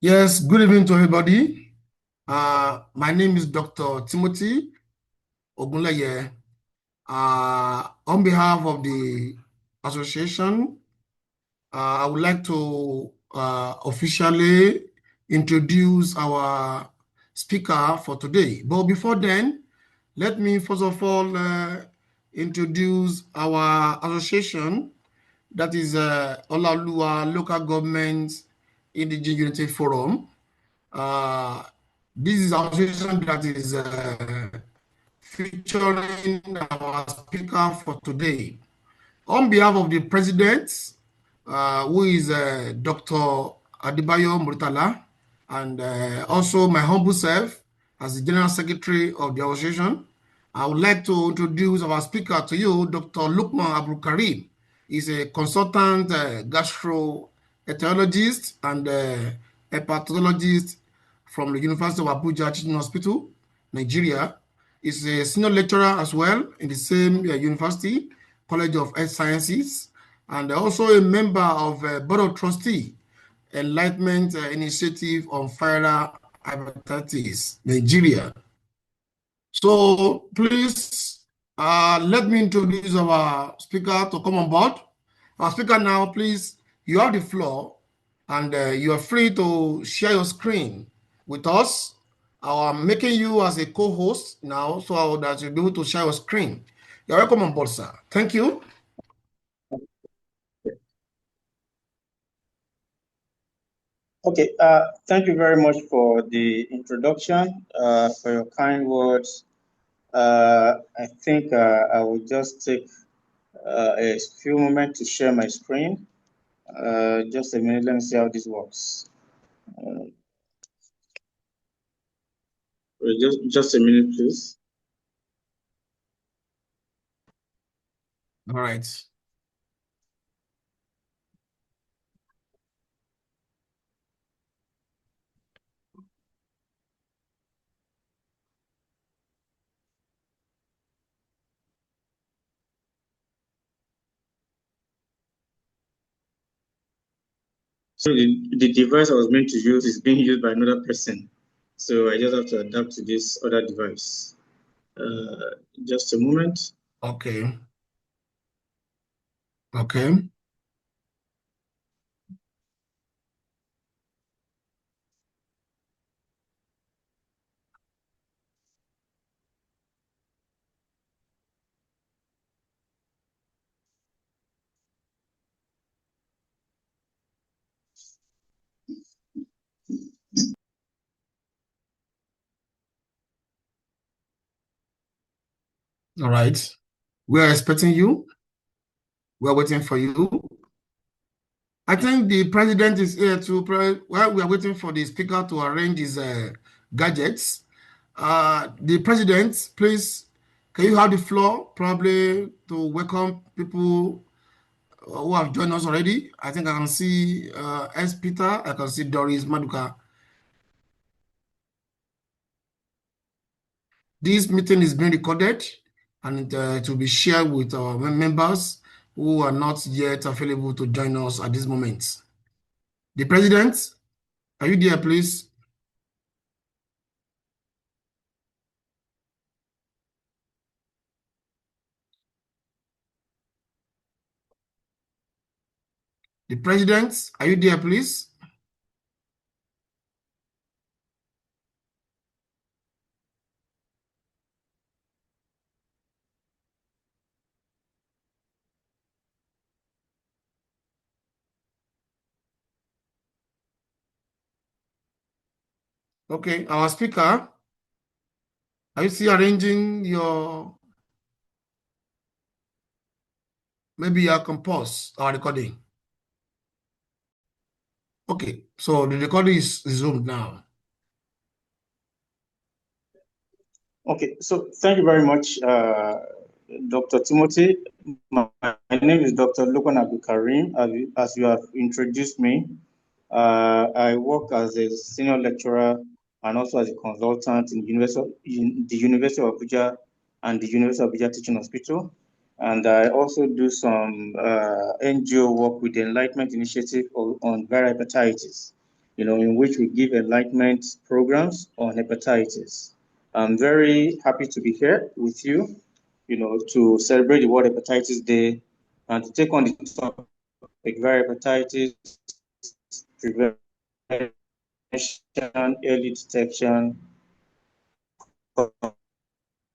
Yes, good evening to everybody. My name is Dr. Timothy Ogunleye. On behalf of the association, I would like to officially introduce our speaker for today. But before then, let me first of all introduce our association, that is Ola-Oluwa Local Government Indigenous Unity Forum. Uh, this is our association that is featuring our speaker for today. On behalf of the president, who is Dr. Adebayo Murtala, and also my humble self as the General Secretary of the association, I would like to introduce our speaker to you, Dr. Lukman Abdulkareem. He's a consultant gastroenterologist and hepatologist from the University of Abuja Teaching Hospital, Nigeria. He's a senior lecturer as well in the same university, College of Health Sciences, and also a member of Board of Trustee, Enlightenment Initiative on Viral Hepatitis, Nigeria. So please let me introduce our speaker to come on board. Our speaker now, please, you have the floor, and you are free to share your screen with us. I'm making you as a co-host now so that you'll be able to share your screen. You're welcome on board, sir. Thank you. Okay, thank you very much for the introduction, for your kind words. I think I will just take a few moments to share my screen. Just a minute, let me see how this works. Just a minute, please. All right. So the device I was meant to use is being used by another person. So I just have to adapt to this other device. Just a moment. Okay. Okay. All right. We are expecting you. We are waiting for you. I think the president is here while we are waiting for the speaker to arrange his gadgets. The president, please, can you have the floor probably to welcome people who have joined us already? I think I can see S. Peter, I can see Doris Maduka. This meeting is being recorded and it will be shared with our members who are not yet available to join us at this moment. The president, are you there, please? The president, are you there, please? Okay, our speaker, are you still arranging your, maybe you can pause our recording. Okay, so the recording is resumed now. Okay, so thank you very much, Dr. Timothy. My name is Dr. Lukman Abdulkareem. As you have introduced me, I work as a senior lecturer and also as a consultant in the University of Abuja and the University of Abuja Teaching Hospital. And I also do some NGO work with the Enlightenment Initiative on Viral Hepatitis. in which we give enlightenment programs on hepatitis. I'm very happy to be here with you, to celebrate the World Hepatitis Day and to take on the topic viral hepatitis, prevention, early detection,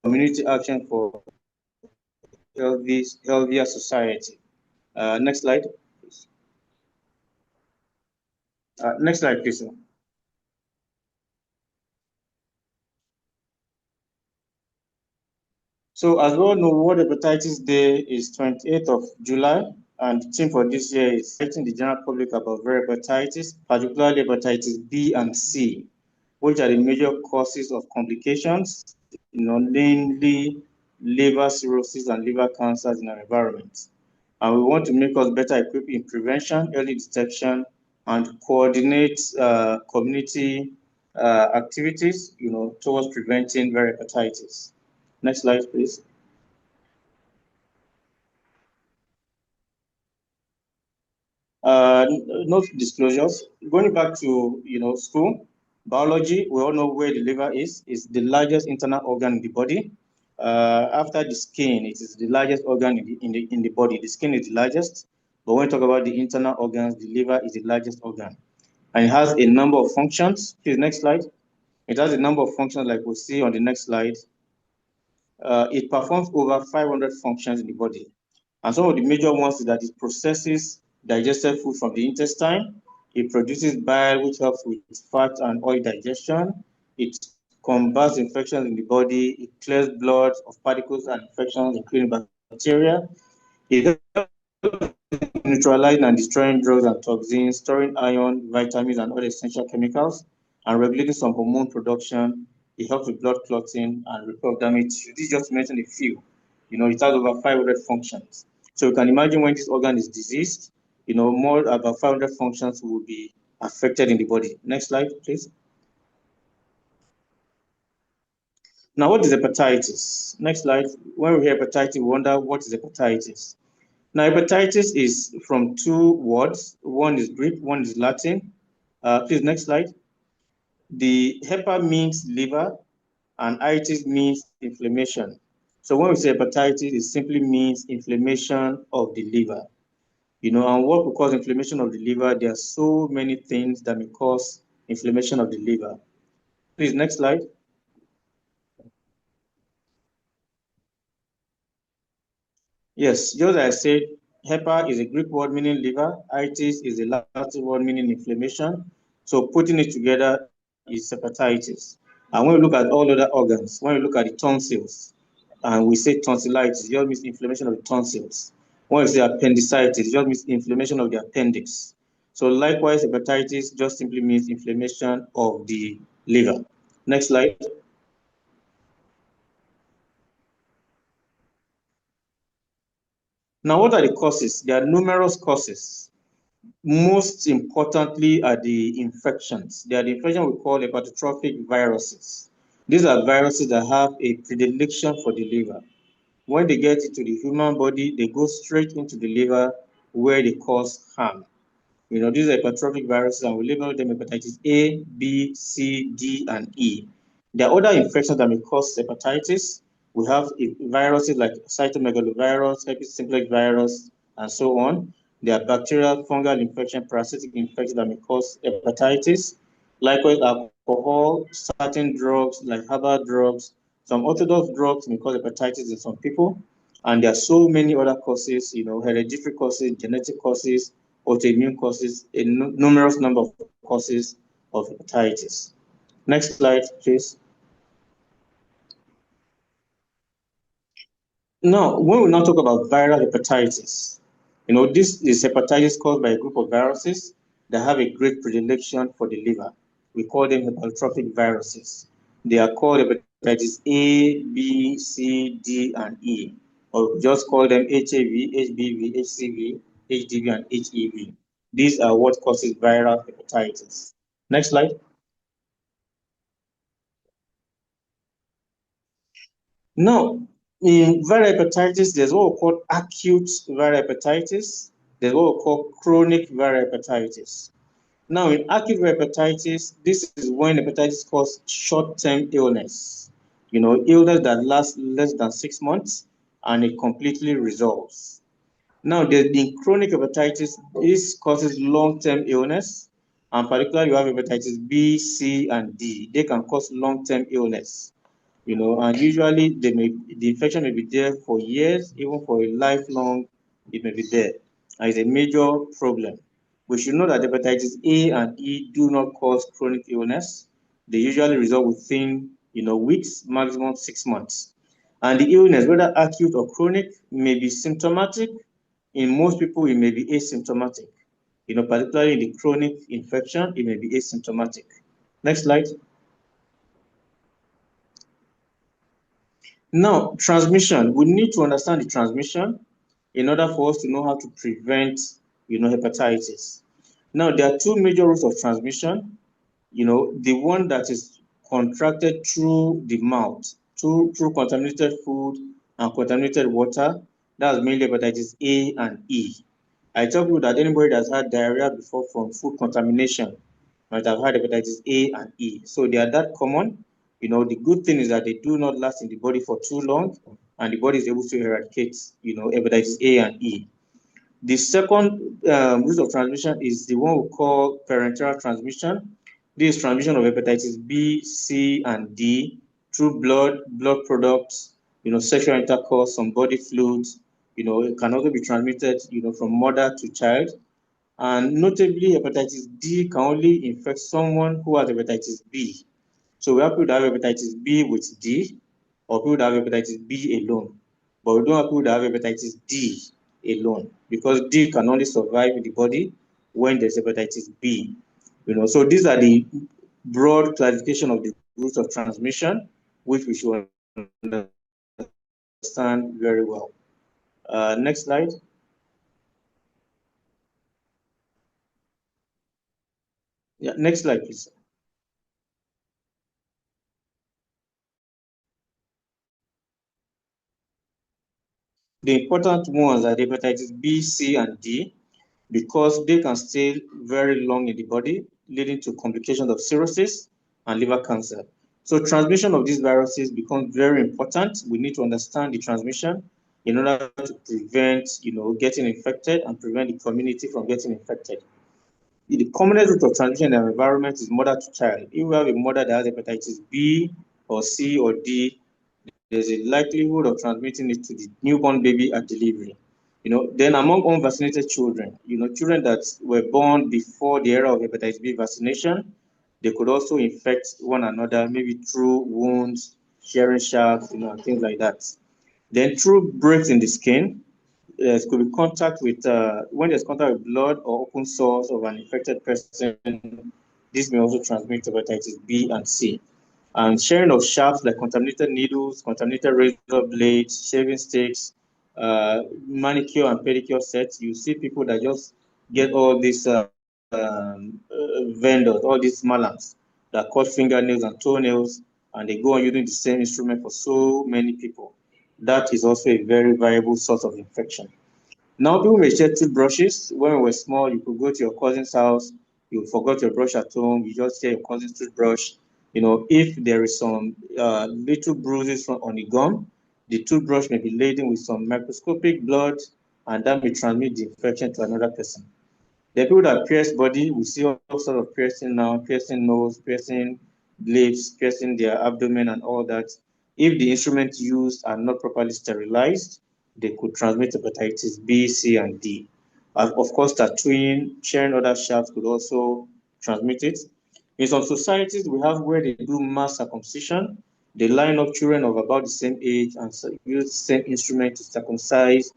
community action for healthier society. Next slide, please. Next slide, please. So as we all know, World Hepatitis Day is 28th of July, and the theme for this year is teaching the general public about viral hepatitis, particularly hepatitis B and C, which are the major causes of complications, namely liver cirrhosis and liver cancers in our environment. And we want to make us better equipped in prevention, early detection, and coordinate community activities, towards preventing viral hepatitis. Next slide, please. No disclosures. Going back to school, biology, we all know where the liver is. It's the largest internal organ in the body. After the skin, it is the largest organ in the body. The skin is the largest, but when we talk about the internal organs, the liver is the largest organ. And it has a number of functions. Please, next slide. It has a number of functions like we'll see on the next slide. It performs over 500 functions in the body. And some of the major ones is that it processes digested food from the intestine. It produces bile, which helps with fat and oil digestion. It combats infections in the body. It clears blood of particles and infections, including bacteria. It helps neutralizing and destroying drugs and toxins, storing iron, vitamins, and other essential chemicals, and regulating some hormone production. It helps with blood clotting and repair of damage tissue. This is just to mention a few. It has over 500 functions. So you can imagine when this organ is diseased, more about 500 functions will be affected in the body. Next slide, please. Now, what is hepatitis? Next slide. When we hear hepatitis, we wonder what is hepatitis. Now, hepatitis is from two words. One is Greek, one is Latin. Please, next slide. The hepa means liver, and itis means inflammation. So when we say hepatitis, it simply means inflammation of the liver. And what will cause inflammation of the liver? There are so many things that may cause inflammation of the liver. Please, next slide. Yes, just as I said, hepa is a Greek word meaning liver. Itis is a Latin word meaning inflammation. So putting it together is hepatitis. And when we look at all other organs, when we look at the tonsils, and we say tonsillitis, it just means inflammation of the tonsils. When we say appendicitis, it just means inflammation of the appendix. So likewise, hepatitis just simply means inflammation of the liver. Next slide. Now, what are the causes? There are numerous causes. Most importantly are the infections. They are the infection we call hepatotrophic viruses. These are viruses that have a predilection for the liver. When they get into the human body, they go straight into the liver where they cause harm. These are hepatotrophic viruses, and we label them hepatitis A, B, C, D, and E. There are other infections that may cause hepatitis. We have viruses like cytomegalovirus, herpes simplex virus, and so on. There are bacterial, fungal infection, parasitic infections that may cause hepatitis. Likewise, alcohol, certain drugs like herbal drugs, some orthodox drugs may cause hepatitis in some people. And there are so many other causes, hereditary causes, genetic causes, autoimmune causes, a numerous number of causes of hepatitis. Next slide, please. Now, when we now talk about viral hepatitis, this is hepatitis caused by a group of viruses that have a great predilection for the liver. We call them hepatotrophic viruses. They are called hepatitis A, B, C, D, and E, or just call them HAV, HBV, HCV, HDV, and HEV. These are what causes viral hepatitis. Next slide. Now, in viral hepatitis, there's what we call acute viral hepatitis. There's what we call chronic viral hepatitis. Now, in acute hepatitis, this is when hepatitis causes short-term illness, illness that lasts less than 6 months and it completely resolves. Now, in chronic hepatitis, this causes long-term illness, and particularly you have hepatitis B, C, and D. They can cause long-term illness, and usually the infection may be there for years, even for a lifelong, it may be there. And it's a major problem. We should know that hepatitis A and E do not cause chronic illness. They usually resolve within, weeks, maximum 6 months. And the illness, whether acute or chronic, may be symptomatic. In most people, it may be asymptomatic. Particularly in the chronic infection, it may be asymptomatic. Next slide. Now, transmission. We need to understand the transmission in order for us to know how to prevent, hepatitis. Now, there are two major routes of transmission. The one that is contracted through the mouth, through contaminated food and contaminated water. That's mainly hepatitis A and E. I tell people that anybody that's had diarrhea before from food contamination might have had hepatitis A and E. So they are that common. The good thing is that they do not last in the body for too long, and the body is able to eradicate, hepatitis A and E. The second route of transmission is the one we call parenteral transmission. This is transmission of hepatitis B, C, and D through blood products, sexual intercourse, some body fluids. It can also be transmitted, from mother to child. And notably, hepatitis D can only infect someone who has hepatitis B. So we have people that have hepatitis B with D, or people that have hepatitis B alone. But we don't have people that have hepatitis D alone, because D can only survive in the body when there's hepatitis B. So these are the broad classification of the routes of transmission, which we should understand very well. Next slide. Yeah, next slide, please. The important ones are the hepatitis B, C, and D, because they can stay very long in the body, leading to complications of cirrhosis and liver cancer. So transmission of these viruses becomes very important. We need to understand the transmission in order to prevent, getting infected and prevent the community from getting infected. The commonest route of transmission in our environment is mother to child. If we have a mother that has hepatitis B or C or D, there's a likelihood of transmitting it to the newborn baby at delivery. Then among unvaccinated children, children that were born before the era of hepatitis B vaccination, they could also infect one another, maybe through wounds, sharing shafts, things like that. Then through breaks in the skin, there could be contact with, when there's contact with blood or open sores of an infected person, this may also transmit hepatitis B and C. And sharing of shafts like contaminated needles, contaminated razor blades, shaving sticks, manicure and pedicure sets. You see people that just get all these vendors, all these malams that cut fingernails and toenails, and they go on using the same instrument for so many people. That is also a very viable source of infection. Now, people may share toothbrushes. When we were small, you could go to your cousin's house, you forgot your brush at home, you just share your cousin's toothbrush. If there is some little bruises on the gum, the toothbrush may be laden with some microscopic blood, and that may transmit the infection to another person. The people that pierce body, we see all sorts of piercing now, piercing nose, piercing lips, piercing their abdomen and all that. If the instruments used are not properly sterilized, they could transmit hepatitis B, C, and D. Of course, tattooing, sharing other shafts could also transmit it. In some societies, we have where they do mass circumcision. They line up children of about the same age and use the same instrument to circumcise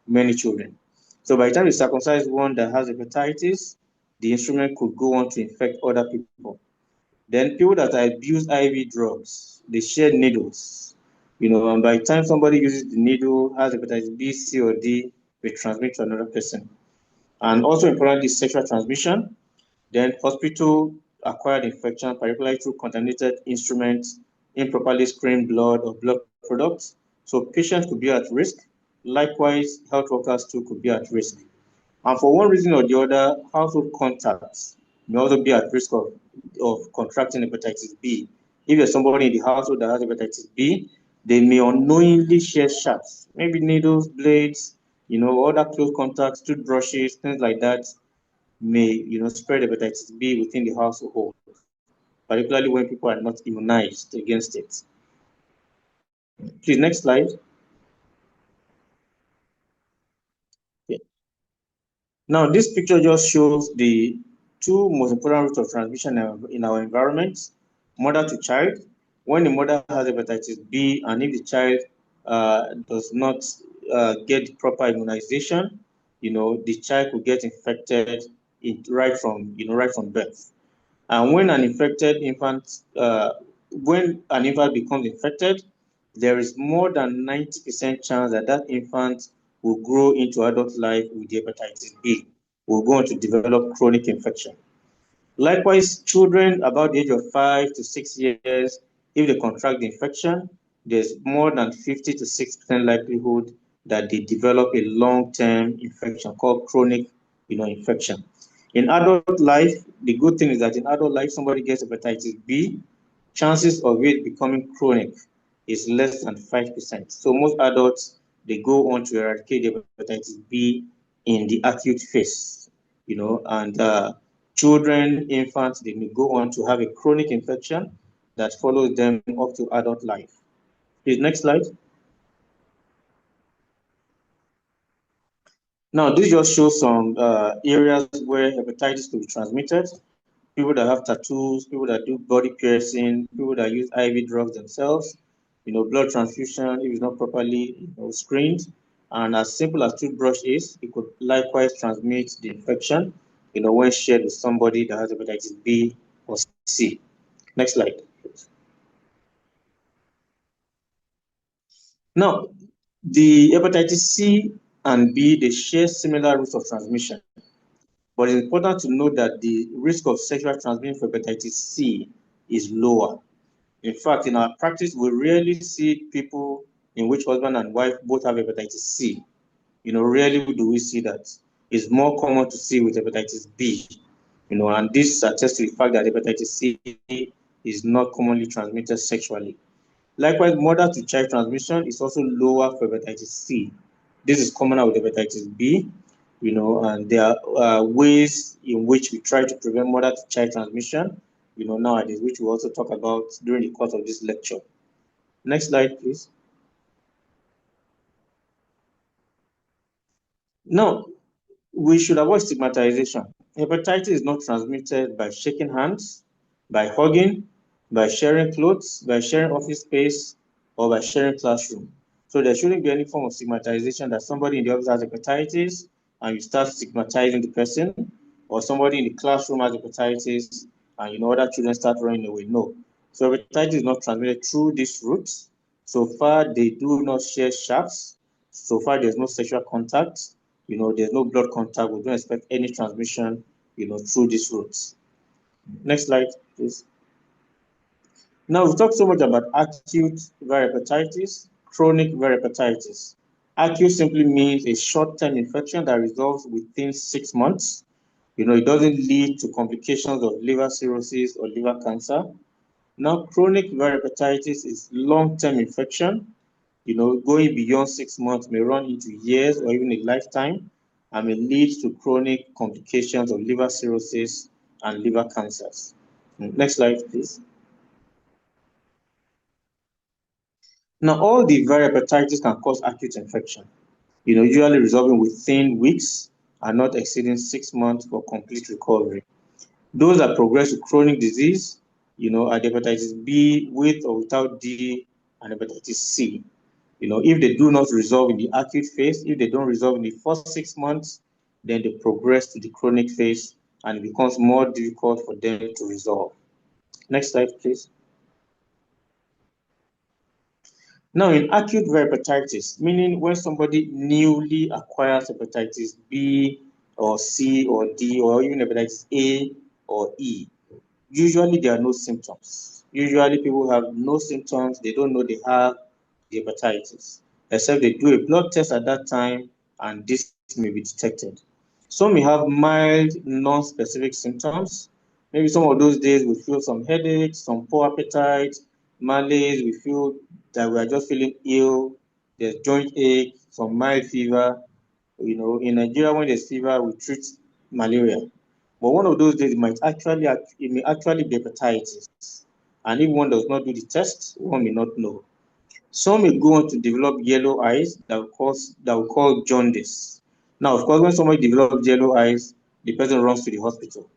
many children. So by the time you circumcise one that has hepatitis, the instrument could go on to infect other people. Then people that abuse IV drugs, they share needles. And by the time somebody uses the needle, has hepatitis B, C, or D, they transmit to another person. And also importantly, sexual transmission. Then hospital-acquired infection, particularly through contaminated instruments, improperly screened blood or blood products. So patients could be at risk. Likewise, health workers too could be at risk. And for one reason or the other, household contacts may also be at risk of contracting hepatitis B. If there's somebody in the household that has hepatitis B, they may unknowingly share sharps, maybe needles, blades, other close contacts, toothbrushes, things like that may, spread hepatitis B within the household, particularly when people are not immunized against it. Please, next slide. Okay. Now, this picture just shows the two most important routes of transmission in our environment, mother to child. When the mother has hepatitis B and if the child does not get proper immunization, the child will get infected right from birth. And when an infant becomes infected, there is more than 90% chance that that infant will grow into adult life with hepatitis B, will go on to develop chronic infection. Likewise, children about the age of 5 to 6 years, if they contract the infection, there's more than 50 to 6% likelihood that they develop a long-term infection called chronic infection. In adult life, the good thing is that in adult life, somebody gets hepatitis B, chances of it becoming chronic is less than 5%. So most adults, they go on to eradicate hepatitis B in the acute phase, and children, infants, they may go on to have a chronic infection that follows them up to adult life. Please, next slide. Now, this just shows some areas where hepatitis could be transmitted. People that have tattoos, people that do body piercing, people that use IV drugs themselves, blood transfusion, if it's not properly screened. And as simple as toothbrush is, it could likewise transmit the infection, when shared with somebody that has hepatitis B or C. Next slide. Now, the hepatitis C and B, they share similar routes of transmission. But it's important to note that the risk of sexual transmission for hepatitis C is lower. In fact, in our practice, we rarely see people in which husband and wife both have hepatitis C. Rarely do we see that. It's more common to see with hepatitis B. And this attests to the fact that hepatitis C is not commonly transmitted sexually. Likewise, mother-to-child transmission is also lower for hepatitis C. This is commoner with hepatitis B, and there are ways in which we try to prevent mother-to-child transmission, nowadays, which we'll also talk about during the course of this lecture. Next slide, please. Now, we should avoid stigmatization. Hepatitis is not transmitted by shaking hands, by hugging, by sharing clothes, by sharing office space, or by sharing classroom. So there shouldn't be any form of stigmatization that somebody in the office has hepatitis and you start stigmatizing the person, or somebody in the classroom has hepatitis and other children start running away. No. So hepatitis is not transmitted through these routes. So far, they do not share sharps. So far, there's no sexual contact. There's no blood contact. We don't expect any transmission, through these routes. Next slide, please. Now, we've talked so much about acute viral hepatitis, chronic viral hepatitis. Acute simply means a short-term infection that resolves within 6 months. It doesn't lead to complications of liver cirrhosis or liver cancer. Now, chronic viral hepatitis is long-term infection. Going beyond 6 months may run into years or even a lifetime and may lead to chronic complications of liver cirrhosis and liver cancers. Next slide, please. Now, all the viral hepatitis can cause acute infection, usually resolving within weeks and not exceeding 6 months for complete recovery. Those that progress to chronic disease, are the hepatitis B with or without D and hepatitis C. If they do not resolve in the acute phase, if they don't resolve in the first 6 months, then they progress to the chronic phase and it becomes more difficult for them to resolve. Next slide, please. Now, in acute viral hepatitis, meaning when somebody newly acquires hepatitis B or C or D or even hepatitis A or E, usually there are no symptoms. Usually people have no symptoms. They don't know they have the hepatitis, except they do a blood test at that time and this may be detected. Some may have mild, non-specific symptoms, Maybe some of those days we feel some headaches, some poor appetite, malaise, we feel that we are just feeling ill, there's joint ache, some mild fever. In Nigeria, when there's fever, we treat malaria. But one of those days it may actually be hepatitis. And if one does not do the test, one may not know. Some may go on to develop yellow eyes that will cause jaundice. Now, of course, when somebody develops yellow eyes, the person runs to the hospital.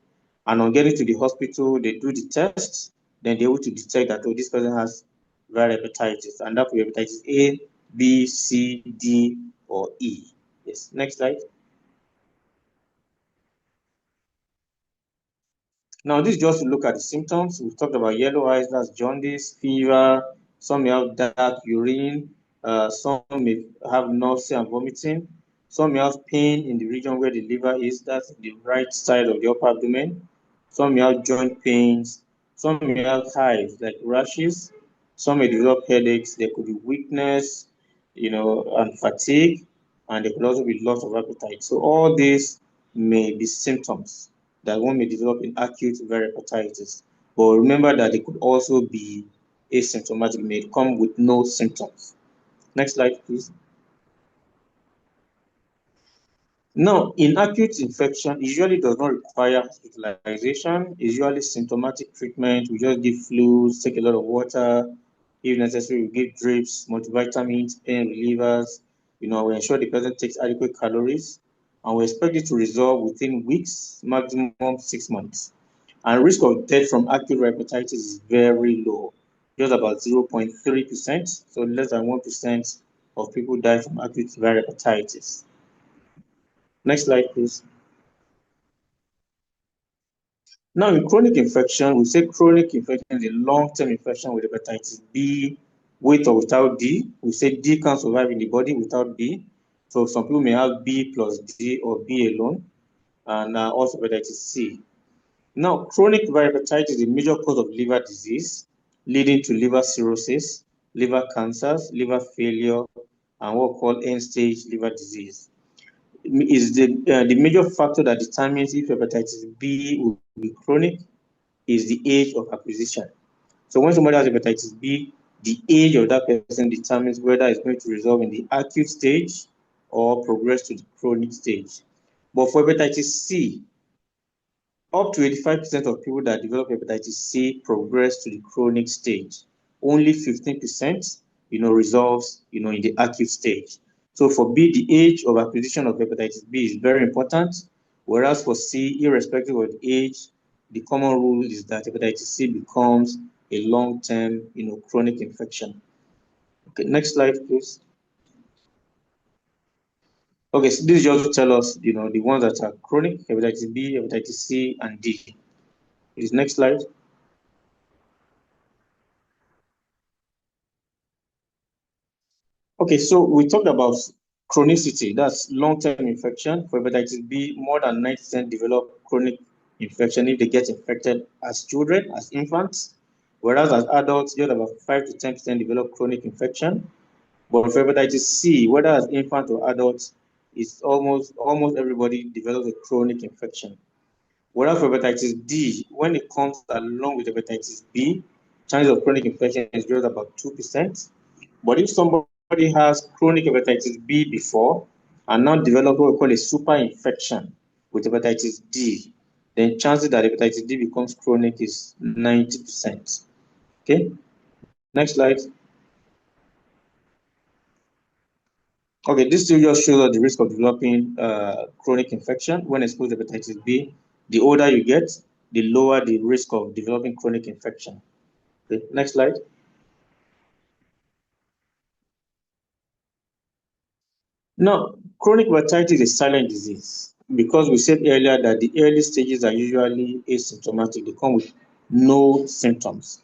And on getting to the hospital, they do the test, then they're able to detect that, oh, this person has viral hepatitis. And that could be hepatitis A, B, C, D, or E. Yes, next slide. Now, this is just to look at the symptoms. We've talked about yellow eyes, that's jaundice, fever. Some may have dark urine. Some may have nausea and vomiting. Some may have pain in the region where the liver is, that's the right side of the upper abdomen. Some may have joint pains. Some may have hives, like rashes. Some may develop headaches. There could be weakness, and fatigue. And there could also be loss of appetite. So all these may be symptoms that one may develop in acute viral hepatitis. But remember that it could also be asymptomatic, may come with no symptoms. Next slide, please. Now, in acute infection, usually does not require hospitalization. Usually symptomatic treatment. We just give fluids, take a lot of water. If necessary, we give drips, multivitamins, pain relievers. We ensure the person takes adequate calories, and we expect it to resolve within weeks, maximum 6 months. And risk of death from acute hepatitis is very low, just about 0.3%, so less than 1% of people die from acute viral hepatitis. Next slide, please. Now, in chronic infection, we say chronic infection is a long-term infection with hepatitis B, with or without D. We say D can't survive in the body without B. So some people may have B plus D or B alone, and also hepatitis C. Now, chronic viral hepatitis is a major cause of liver disease, leading to liver cirrhosis, liver cancers, liver failure, and what we call end-stage liver disease. Is the major factor that determines if hepatitis B will be chronic is the age of acquisition. So when somebody has hepatitis B, the age of that person determines whether it's going to resolve in the acute stage or progress to the chronic stage. But for hepatitis C, up to 85% of people that develop hepatitis C progress to the chronic stage. Only 15%, resolves, in the acute stage. So for B, the age of acquisition of hepatitis B is very important, whereas for C, irrespective of the age, the common rule is that hepatitis C becomes a long-term, chronic infection. Okay, next slide, please. Okay, so this just tell us, the ones that are chronic, hepatitis B, hepatitis C, and D. Please, next slide. Okay, so we talked about chronicity, that's long-term infection. For hepatitis B, more than 90% develop chronic infection if they get infected as children, as infants, whereas as adults, just about 5 to 10% develop chronic infection. But for hepatitis C, whether as infant or adult, it's almost everybody develops a chronic infection. Whereas for hepatitis D, when it comes along with hepatitis B, chance of chronic infection is just about 2%. But if somebody has chronic hepatitis B before and now develop what we call a super infection with hepatitis D, then chances that hepatitis D becomes chronic is 90%. Okay, next slide. Okay, this still just shows us the risk of developing chronic infection when exposed to hepatitis B. The older you get, the lower the risk of developing chronic infection. Okay, next slide. Now, chronic hepatitis is a silent disease because we said earlier that the early stages are usually asymptomatic. They come with no symptoms.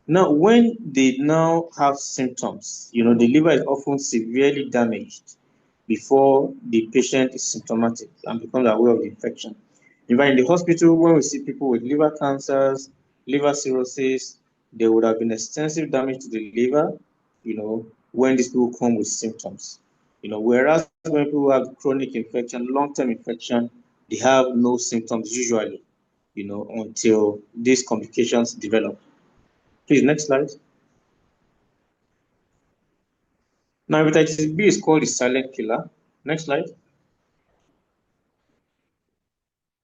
Now, when they now have symptoms, the liver is often severely damaged before the patient is symptomatic and becomes aware of the infection. In fact, in the hospital, when we see people with liver cancers, liver cirrhosis, there would have been extensive damage to the liver, when these people come with symptoms. Whereas when people have chronic infection, long-term infection, they have no symptoms usually. until these complications develop. Please, next slide. Now, hepatitis B is called the silent killer. Next slide.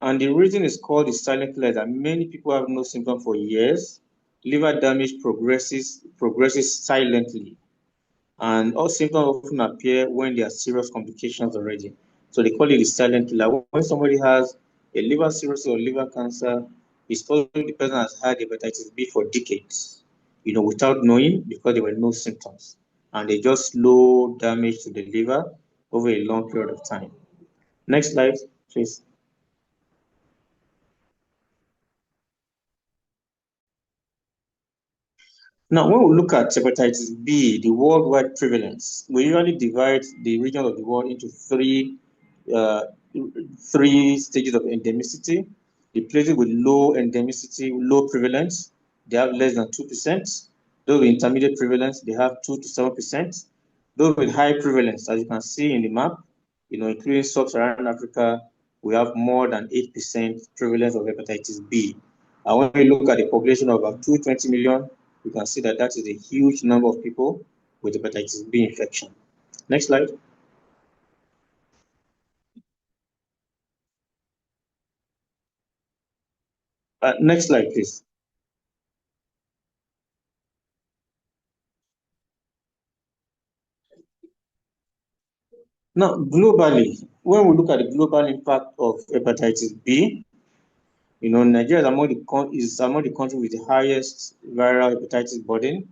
And the reason it's called the silent killer is that many people have no symptom for years. Liver damage progresses silently. And all symptoms often appear when there are serious complications already. So they call it the silent killer. When somebody has a liver cirrhosis or liver cancer, it's probably the person has had hepatitis B for decades, without knowing because there were no symptoms. And they just slow damage to the liver over a long period of time. Next slide, please. Now, when we look at hepatitis B, the worldwide prevalence, we usually divide the region of the world into uh, three stages of endemicity. The places with low endemicity, low prevalence, they have less than 2%. Those with intermediate prevalence, they have 2 to 7%. Those with high prevalence, as you can see in the map, including sub-Saharan Africa, we have more than 8% prevalence of hepatitis B. And when we look at the population of about 220 million, you can see that that is a huge number of people with hepatitis B infection. Next slide. Next slide, please. Now, globally, when we look at the global impact of hepatitis B, Nigeria is among the countries with the highest viral hepatitis burden.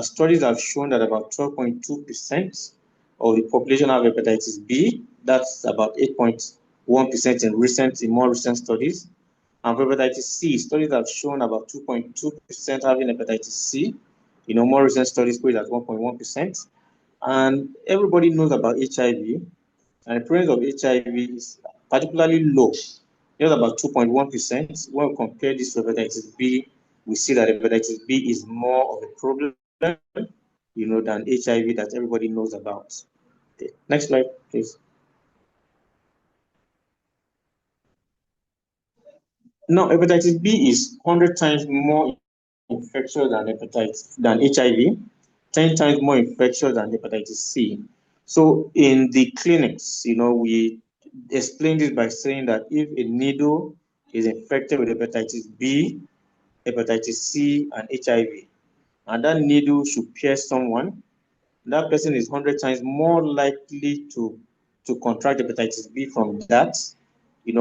Studies have shown that about 12.2% of the population have hepatitis B. That's about 8.1% in more recent studies. And for hepatitis C, studies have shown about 2.2% having hepatitis C. More recent studies put it at 1.1%. And everybody knows about HIV, and the prevalence of HIV is particularly low, just about 2.1%. When we compare this to hepatitis B, we see that hepatitis B is more of a problem, than HIV that everybody knows about. Okay. Next slide, please. Now, hepatitis B is 100 times more infectious than HIV, 10 times more infectious than hepatitis C. So in the clinics, we explain this by saying that if a needle is infected with hepatitis B, hepatitis C, and HIV, and that needle should pierce someone, that person is 100 times more likely to contract hepatitis B from that,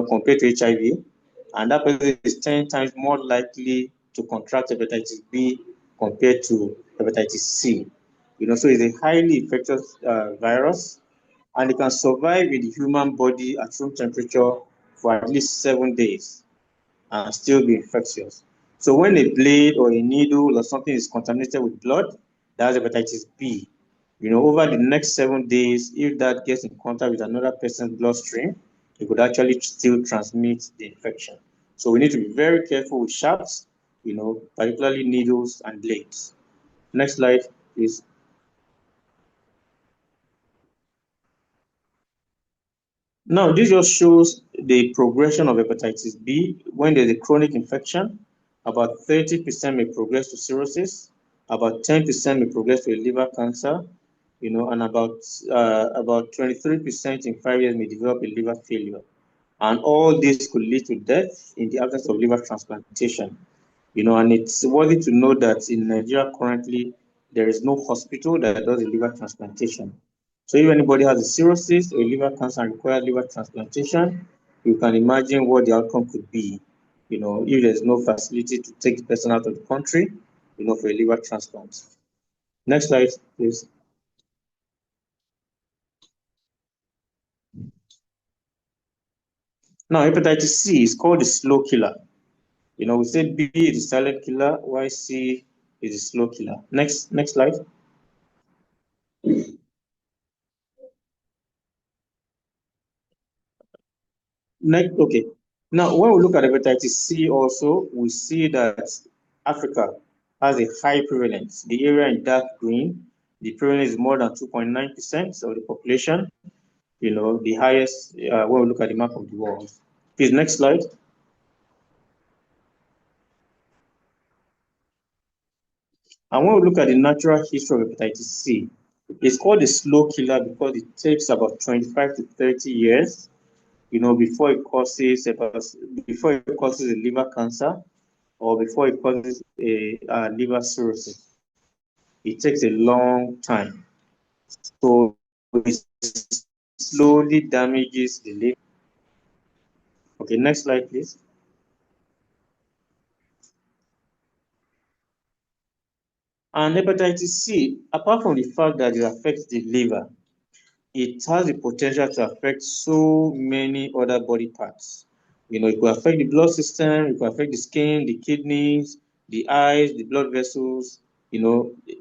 compared to HIV. And that person is 10 times more likely to contract hepatitis B compared to hepatitis C. So it's a highly infectious virus, and it can survive in the human body at room temperature for at least 7 days and still be infectious. So when a blade or a needle or something is contaminated with blood, that's hepatitis B. Over the next 7 days, if that gets in contact with another person's bloodstream, it could actually still transmit the infection. So we need to be very careful with shafts, particularly needles and blades. Next slide, please. Now, this just shows the progression of hepatitis B. When there's a chronic infection, about 30% may progress to cirrhosis, about 10% may progress to a liver cancer, and about 23% in 5 years may develop a liver failure. And all this could lead to death in the absence of liver transplantation. And it's worthy to know that in Nigeria currently, there is no hospital that does a liver transplantation. So if anybody has a cirrhosis or a liver cancer and requires liver transplantation, you can imagine what the outcome could be. If there's no facility to take the person out of the country, for a liver transplant. Next slide, please. Now, hepatitis C is called the slow killer. We say B is the silent killer, while C is the slow killer. Next slide. Okay. Now, when we look at hepatitis C also, we see that Africa has a high prevalence. The area in dark green, the prevalence is more than 2.9% of the population. The highest when we look at the map of the world. Please, next slide. And when we look at the natural history of hepatitis C, it's called a slow killer because it takes about 25 to 30 years, before it causes a liver cancer or before it causes a liver cirrhosis. It takes a long time. So it slowly damages the liver. Okay, next slide, please. And hepatitis C, apart from the fact that it affects the liver, it has the potential to affect so many other body parts. It could affect the blood system, it could affect the skin, the kidneys, the eyes, the blood vessels,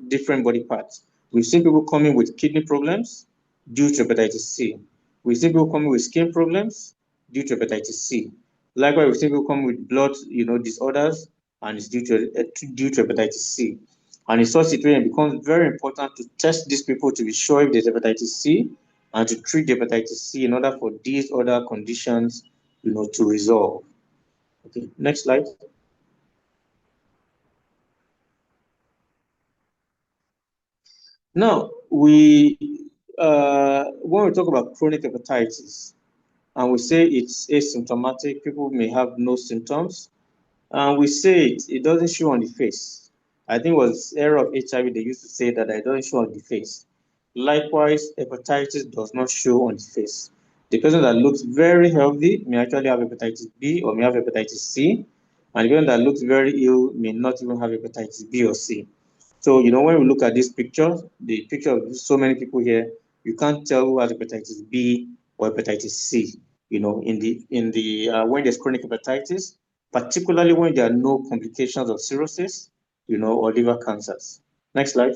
different body parts. We've seen people coming with kidney problems due to hepatitis C. We've seen people coming with skin problems due to hepatitis C. Likewise, we've seen people coming with blood, disorders, and it's due to hepatitis C. And in such situation, it becomes very important to test these people to be sure if there's hepatitis C and to treat the hepatitis C in order for these other conditions, to resolve. Okay, next slide. Now, when we talk about chronic hepatitis, and we say it's asymptomatic, people may have no symptoms, and we say it doesn't show on the face. I think it was era of HIV, they used to say that it doesn't show on the face. Likewise, hepatitis does not show on the face. The person that looks very healthy may actually have hepatitis B or may have hepatitis C, and the person that looks very ill may not even have hepatitis B or C. So, when we look at this picture, the picture of so many people here, you can't tell who has hepatitis B or hepatitis C. When there's chronic hepatitis, particularly when there are no complications of cirrhosis, or liver cancers. Next slide.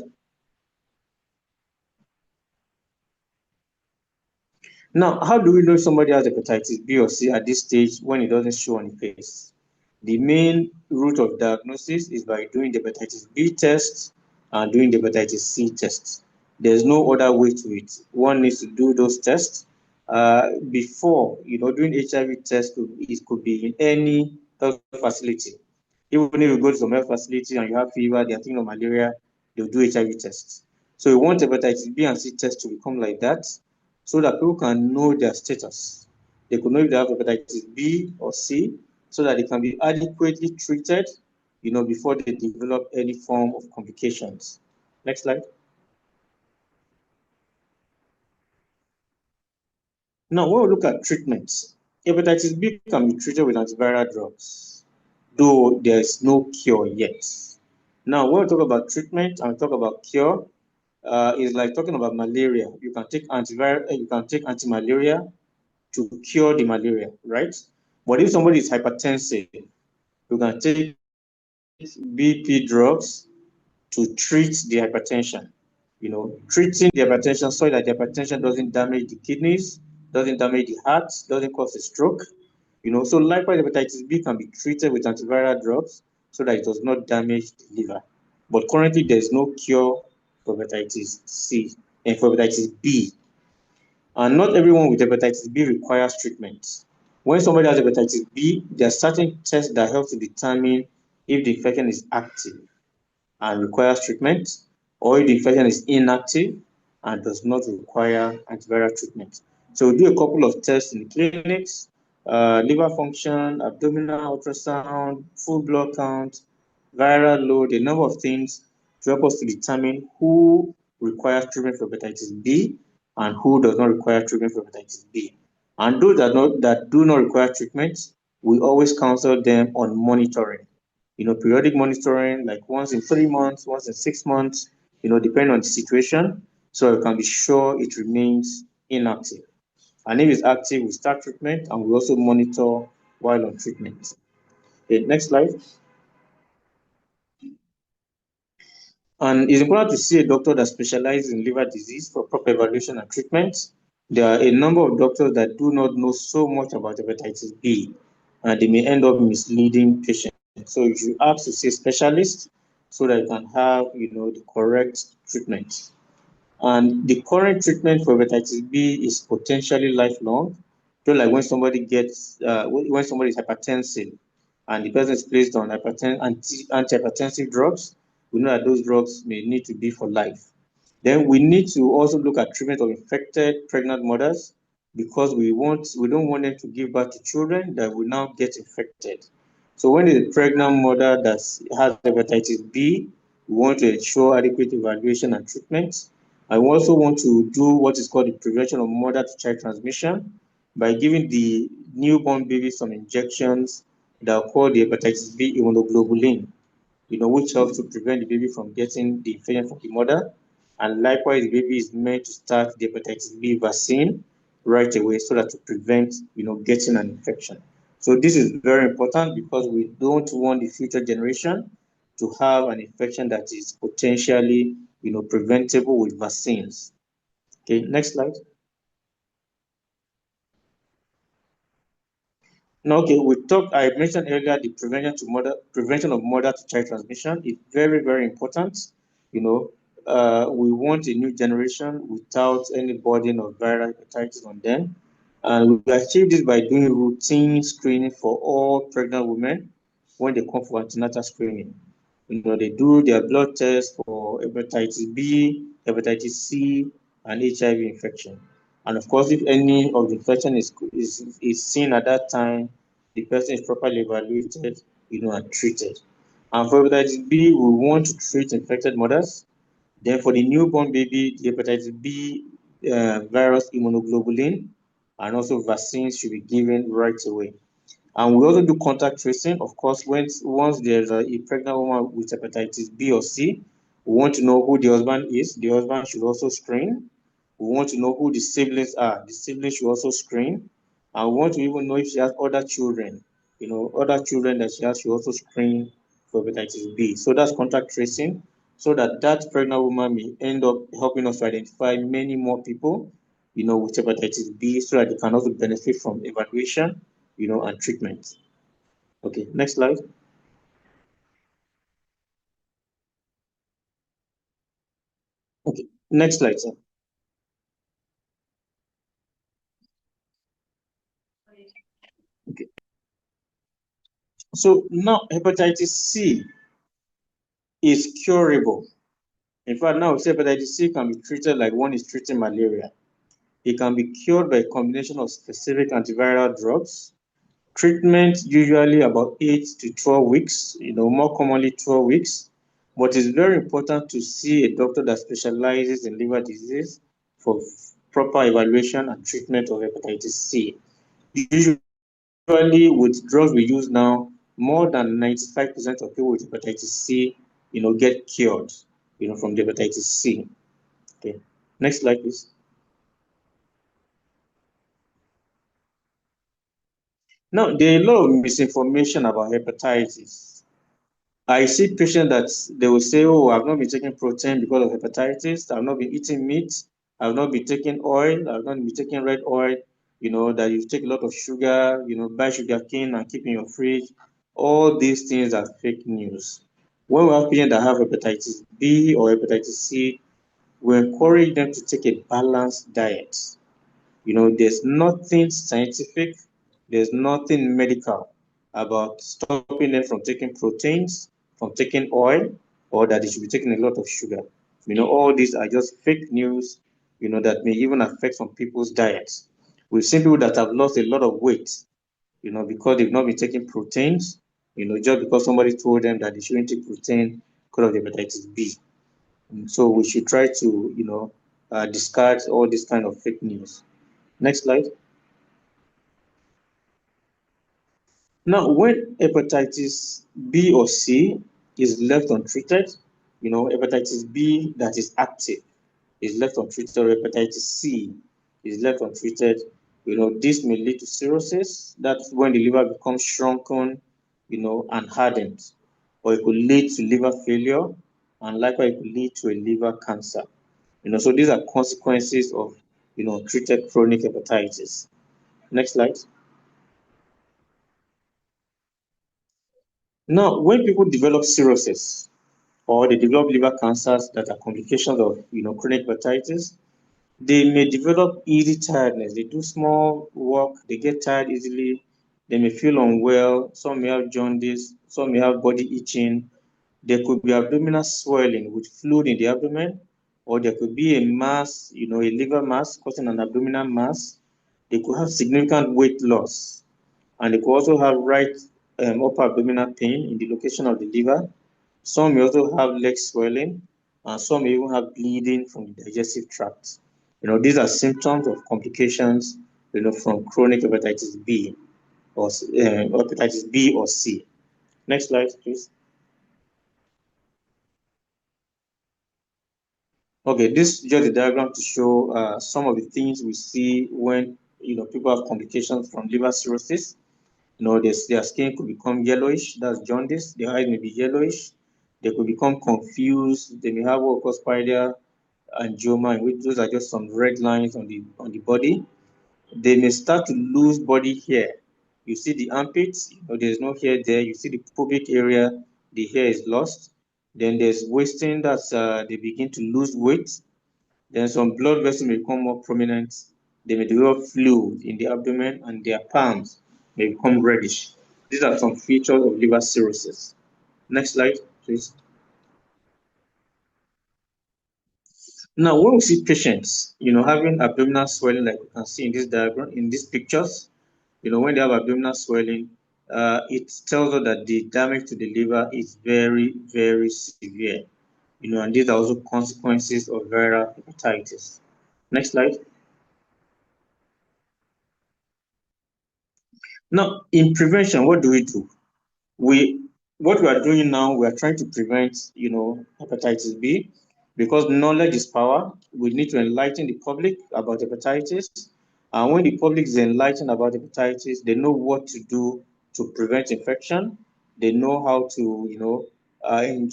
Now, how do we know somebody has hepatitis B or C at this stage when it doesn't show on the face? The main route of diagnosis is by doing the hepatitis B test and doing the hepatitis C test. There's no other way to it. One needs to do those tests before, doing HIV test. It could be in any health facility. Even if you go to some health facility and you have fever, they're thinking of malaria, they'll do HIV tests. So we want hepatitis B and C test to become like that so that people can know their status. They could know if they have hepatitis B or C so that they can be adequately treated, before they develop any form of complications. Next slide. Now, when we look at treatments, hepatitis B can be treated with antiviral drugs, though there is no cure yet. Now, when we talk about treatment and we talk about cure, it's like talking about malaria. You can take anti-malaria to cure the malaria, right? But if somebody is hypertensive, you can take BP drugs to treat the hypertension. Treating the hypertension so that the hypertension doesn't damage the kidneys, doesn't damage the heart, doesn't cause a stroke. So likewise, hepatitis B can be treated with antiviral drugs so that it does not damage the liver. But currently, there is no cure for hepatitis C and for hepatitis B. And not everyone with hepatitis B requires treatment. When somebody has hepatitis B, there are certain tests that help to determine if the infection is active and requires treatment, or if the infection is inactive and does not require antiviral treatment. So we do a couple of tests in the clinics, liver function, abdominal ultrasound, full blood count, viral load, a number of things to help us to determine who requires treatment for hepatitis B and who does not require treatment for hepatitis B. And those that do not require treatment, we always counsel them on monitoring. Periodic monitoring, like once in 3 months, once in 6 months, depending on the situation, so we can be sure it remains inactive. And if it's active, we start treatment and we also monitor while on treatment. Okay, next slide. And it's important to see a doctor that specializes in liver disease for proper evaluation and treatment. There are a number of doctors that do not know so much about hepatitis B, and they may end up misleading patients. So you should ask to see a specialist so that you can have, the correct treatment. And the current treatment for hepatitis B is potentially lifelong. So like when somebody when somebody is hypertensive and the person is placed on antihypertensive drugs, we know that those drugs may need to be for life. Then we need to also look at treatment of infected pregnant mothers, because we don't want them to give birth to children that will now get infected. So when a pregnant mother that has hepatitis B, we want to ensure adequate evaluation and treatment. I also want to do what is called the prevention of mother-to-child transmission by giving the newborn baby some injections that are called the hepatitis B immunoglobulin, which helps to prevent the baby from getting the infection from the mother. And likewise, the baby is meant to start the hepatitis B vaccine right away so that to prevent, getting an infection. So this is very important because we don't want the future generation to have an infection that is potentially, preventable with vaccines. Okay, next slide. Now, okay, I mentioned earlier the prevention of mother-to-child transmission is very, very important. We want a new generation without any burden of viral hepatitis on them. And we achieve this by doing routine screening for all pregnant women when they come for antenatal screening. They do their blood test for hepatitis B, hepatitis C, and HIV infection. And of course, if any of the infection is seen at that time, the person is properly evaluated, and treated. And for hepatitis B, we want to treat infected mothers. Then for the newborn baby, the hepatitis B virus immunoglobulin and also vaccines should be given right away. And we also do contact tracing. Of course, once there's a pregnant woman with hepatitis B or C, we want to know who the husband is. The husband should also screen. We want to know who the siblings are. The siblings should also screen. And we want to even know if she has other children. Other children that she has should also screen for hepatitis B. So that's contact tracing, so that pregnant woman may end up helping us to identify many more people, with hepatitis B, so that they can also benefit from evaluation, and treatment. Okay, next slide. Okay, next slide, sir. Okay. So now hepatitis C is curable. In fact, now we say hepatitis C can be treated like one is treating malaria. It can be cured by a combination of specific antiviral drugs. Treatment usually about 8 to 12 weeks, more commonly 12 weeks. But it's very important to see a doctor that specializes in liver disease for proper evaluation and treatment of hepatitis C. Usually, with drugs we use now, more than 95% of people with hepatitis C, get cured, from the hepatitis C. Okay. Next slide, please. Now, there are a lot of misinformation about hepatitis. I see patients that they will say, oh, I've not been taking protein because of hepatitis. I've not been eating meat. I've not been taking oil. I've not been taking red oil. That you take a lot of sugar, buy sugar cane and keep in your fridge. All these things are fake news. When we have patients that have hepatitis B or hepatitis C, we encourage them to take a balanced diet. There's nothing scientific, there's nothing medical about stopping them from taking proteins, from taking oil, or that they should be taking a lot of sugar. All these are just fake news, that may even affect some people's diets. We've seen people that have lost a lot of weight, because they've not been taking proteins, just because somebody told them that they shouldn't take protein because of the hepatitis B. So we should try to, discard all this kind of fake news. Next slide. Now, when hepatitis B or C is left untreated, hepatitis B that is active is left untreated, or hepatitis C is left untreated, this may lead to cirrhosis. That's when the liver becomes shrunken, and hardened. Or it could lead to liver failure, and likewise it could lead to a liver cancer. So these are consequences of, treated chronic hepatitis. Next slide. Now, when people develop cirrhosis or they develop liver cancers that are complications of, chronic hepatitis, they may develop easy tiredness. They do small work, they get tired easily, they may feel unwell, some may have jaundice, some may have body itching, There could be abdominal swelling with fluid in the abdomen, or there could be a mass, a liver mass causing an abdominal mass. They could have significant weight loss, and they could also have right upper abdominal pain in the location of the liver. Some may also have leg swelling, and some may even have bleeding from the digestive tract. These are symptoms of complications, from chronic hepatitis B or hepatitis B or C. Next slide, please. Okay, this is just a diagram to show some of the things we see when people have complications from liver cirrhosis. Their skin could become yellowish, that's jaundice. Their eyes may be yellowish. They could become confused. They may have what we call spider angioma, in which those are just some red lines on the body. They may start to lose body hair. You see the armpits, there's no hair there. You see the pubic area, the hair is lost. Then there's wasting, that's they begin to lose weight. Then some blood vessels may become more prominent. They may develop fluid in the abdomen, and their palms may become reddish. These are some features of liver cirrhosis. Next slide, please. Now, when we see patients, having abdominal swelling, like you can see in this diagram, in these pictures, when they have abdominal swelling, it tells us that the damage to the liver is very, very severe. And these are also consequences of viral hepatitis. Next slide. Now, in prevention, what do we do? What we are doing now, we are trying to prevent, hepatitis B, because knowledge is power. We need to enlighten the public about hepatitis. And when the public is enlightened about hepatitis, they know what to do to prevent infection. They know how to,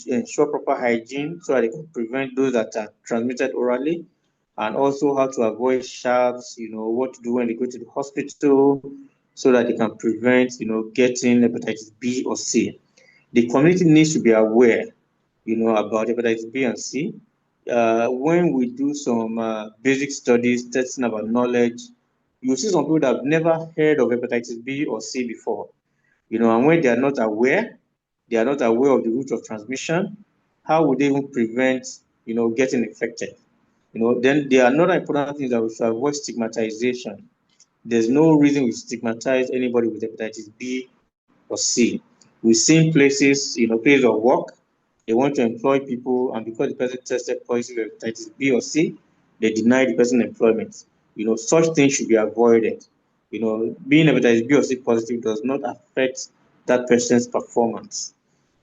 ensure proper hygiene so that they can prevent those that are transmitted orally, and also how to avoid sharps, what to do when they go to the hospital so that they can prevent, getting hepatitis B or C. The community needs to be aware, about hepatitis B and C. When we do some basic studies, testing about knowledge, you see some people that have never heard of hepatitis B or C before, and when they are not aware of the route of transmission, how would they even prevent, getting infected? Then there are another important things that we should avoid: stigmatization. There's no reason we stigmatize anybody with hepatitis B or C. We've seen places, places of work, they want to employ people, and because the person tested positive with hepatitis B or C, they deny the person employment. Such things should be avoided. Being hepatitis B or C positive does not affect that person's performance.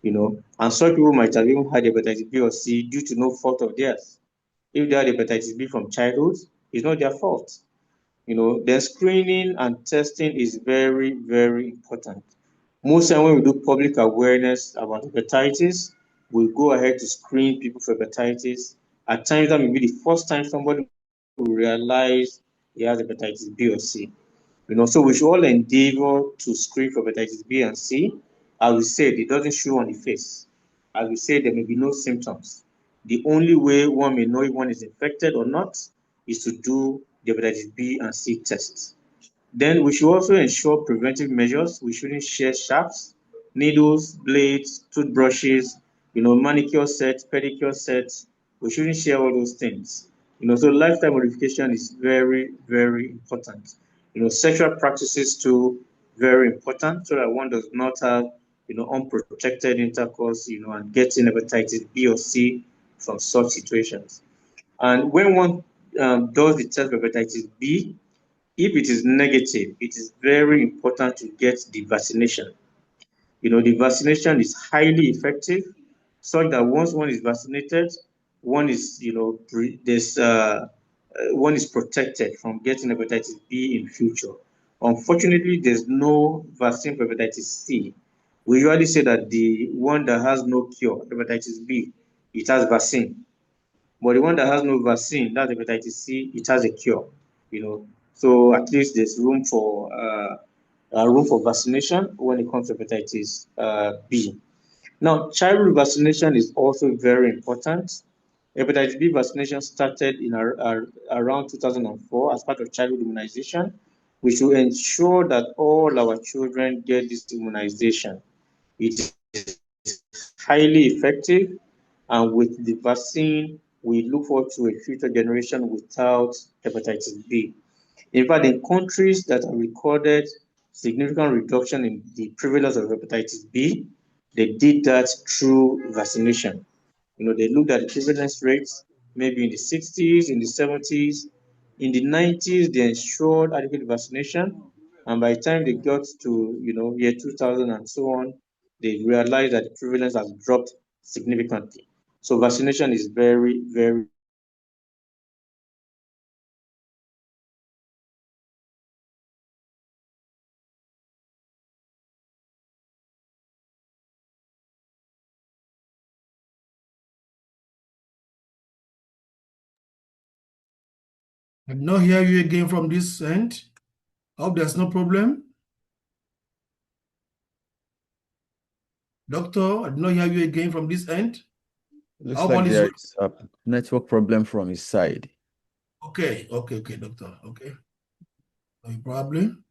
And such people might have even had hepatitis B or C due to no fault of theirs. If they had hepatitis B from childhood, it's not their fault. Then screening and testing is very, very important. Most time when we do public awareness about hepatitis, we go ahead to screen people for hepatitis. At times, that may be the first time somebody will realize he has hepatitis B or C. So we should all endeavor to screen for hepatitis B and C. As we said, it doesn't show on the face. As we said, there may be no symptoms. The only way one may know if one is infected or not is to do the hepatitis B and C tests. Then we should also ensure preventive measures. We shouldn't share sharps, needles, blades, toothbrushes, manicure sets, pedicure sets. We shouldn't share all those things. So lifestyle modification is very, very important. Sexual practices too, very important, so that one does not have, unprotected intercourse, and getting hepatitis B or C from such situations. And when one does the test for hepatitis B, if it is negative, it is very important to get the vaccination. The vaccination is highly effective, such that once one is vaccinated, one is, one is protected from getting hepatitis B in future. Unfortunately, there's no vaccine for hepatitis C. We usually say that the one that has no cure, hepatitis B, it has vaccine. But the one that has no vaccine, that's hepatitis C, it has a cure. So at least there's room for vaccination when it comes to hepatitis B. Now, childhood vaccination is also very important. Hepatitis B vaccination started in around 2004 as part of childhood immunization. We should ensure that all our children get this immunization. It is highly effective, and with the vaccine, we look forward to a future generation without hepatitis B. In fact, in countries that have recorded significant reduction in the prevalence of hepatitis B, they did that through vaccination. They looked at the prevalence rates maybe in the 60s, in the 70s. In the 90s, they ensured adequate vaccination. And by the time they got to, year 2000 and so on, they realized that the prevalence has dropped significantly. So vaccination is very, very I did not hear you again from this end. I hope there's no problem. Doctor, I did not hear you again from this end. Looks How like one is there is a network problem from his side. okay, doctor. Okay. No problem.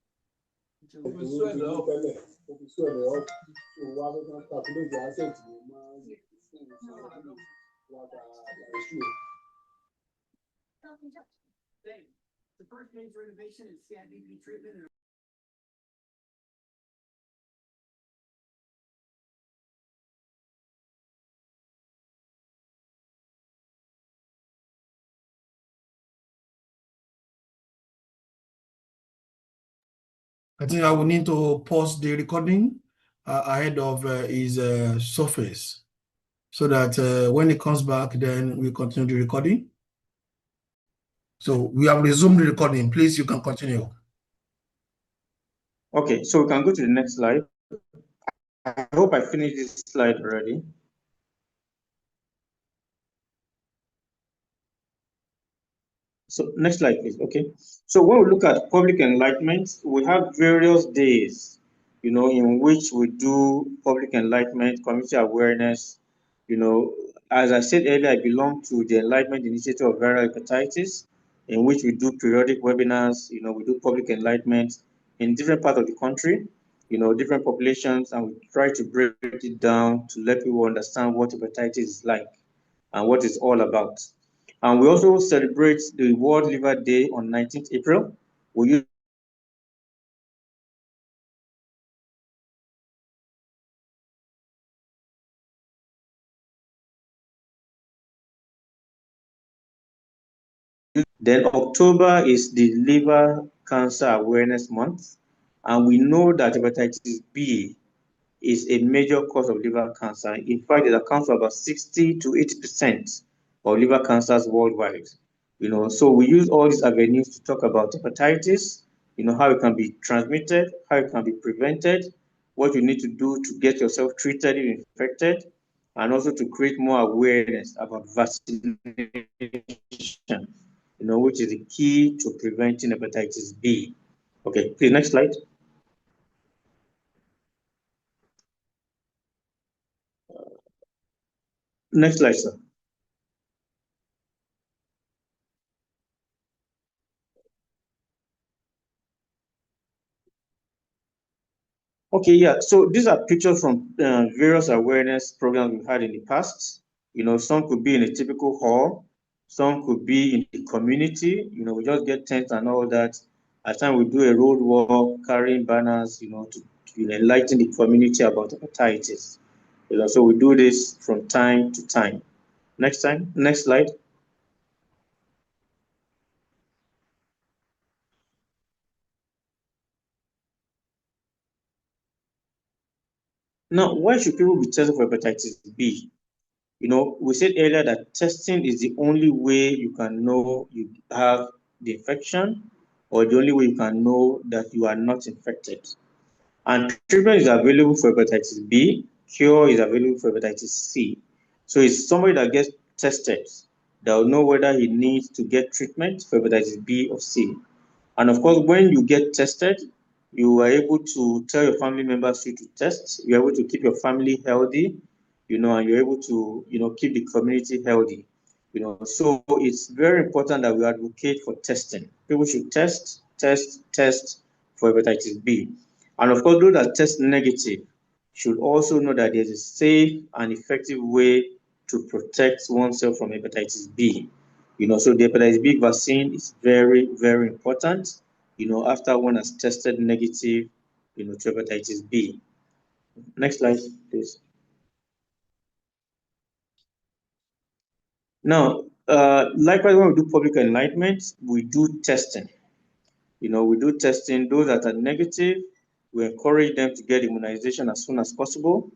I think I will need to pause the recording ahead of his surface so that when he comes back, then we continue the recording. So we have resumed the recording. Please, you can continue. okay. So we can go to the next slide. I hope I finished this slide already. So next slide, please. Okay. So when we look at public enlightenment, we have various days, in which we do public enlightenment, community awareness. As I said earlier, I belong to the Enlightenment Initiative of Viral Hepatitis, in which we do periodic webinars. We do public enlightenment in different parts of the country, different populations, and we try to break it down to let people understand what hepatitis is like and what it's all about. And we also celebrate the World Liver Day on 19th April. We use Then October is the Liver Cancer Awareness Month. And we know that hepatitis B is a major cause of liver cancer. In fact, it accounts for about 60 to 80% of liver cancers worldwide. So we use all these avenues to talk about hepatitis, how it can be transmitted, how it can be prevented, what you need to do to get yourself treated if infected, and also to create more awareness about vaccination, which is the key to preventing hepatitis B. Okay, please, next slide. Next slide, sir. Okay, yeah. So these are pictures from various awareness programs we've had in the past. Some could be in a typical hall, some could be in the community. We just get tents and all that. At times we do a road walk, carrying banners, to enlighten the community about hepatitis. So we do this from time to time. Next slide. Now, why should people be tested for hepatitis B? We said earlier that testing is the only way you can know you have the infection, or the only way you can know that you are not infected. And treatment is available for hepatitis B, cure is available for hepatitis C. So it's somebody that gets tested that will know whether he needs to get treatment for hepatitis B or C. And of course, when you get tested, you are able to tell your family members to test. You're able to keep your family healthy, and you're able to, keep the community healthy. So it's very important that we advocate for testing. People should test for hepatitis B. And of course, those that test negative should also know that there's a safe and effective way to protect oneself from hepatitis B. So the hepatitis B vaccine is very, very important, after one has tested negative, to hepatitis B. Next slide, please. Now, likewise, when we do public enlightenment, we do testing. We do testing. Those that are negative, we encourage them to get immunization as soon as possible.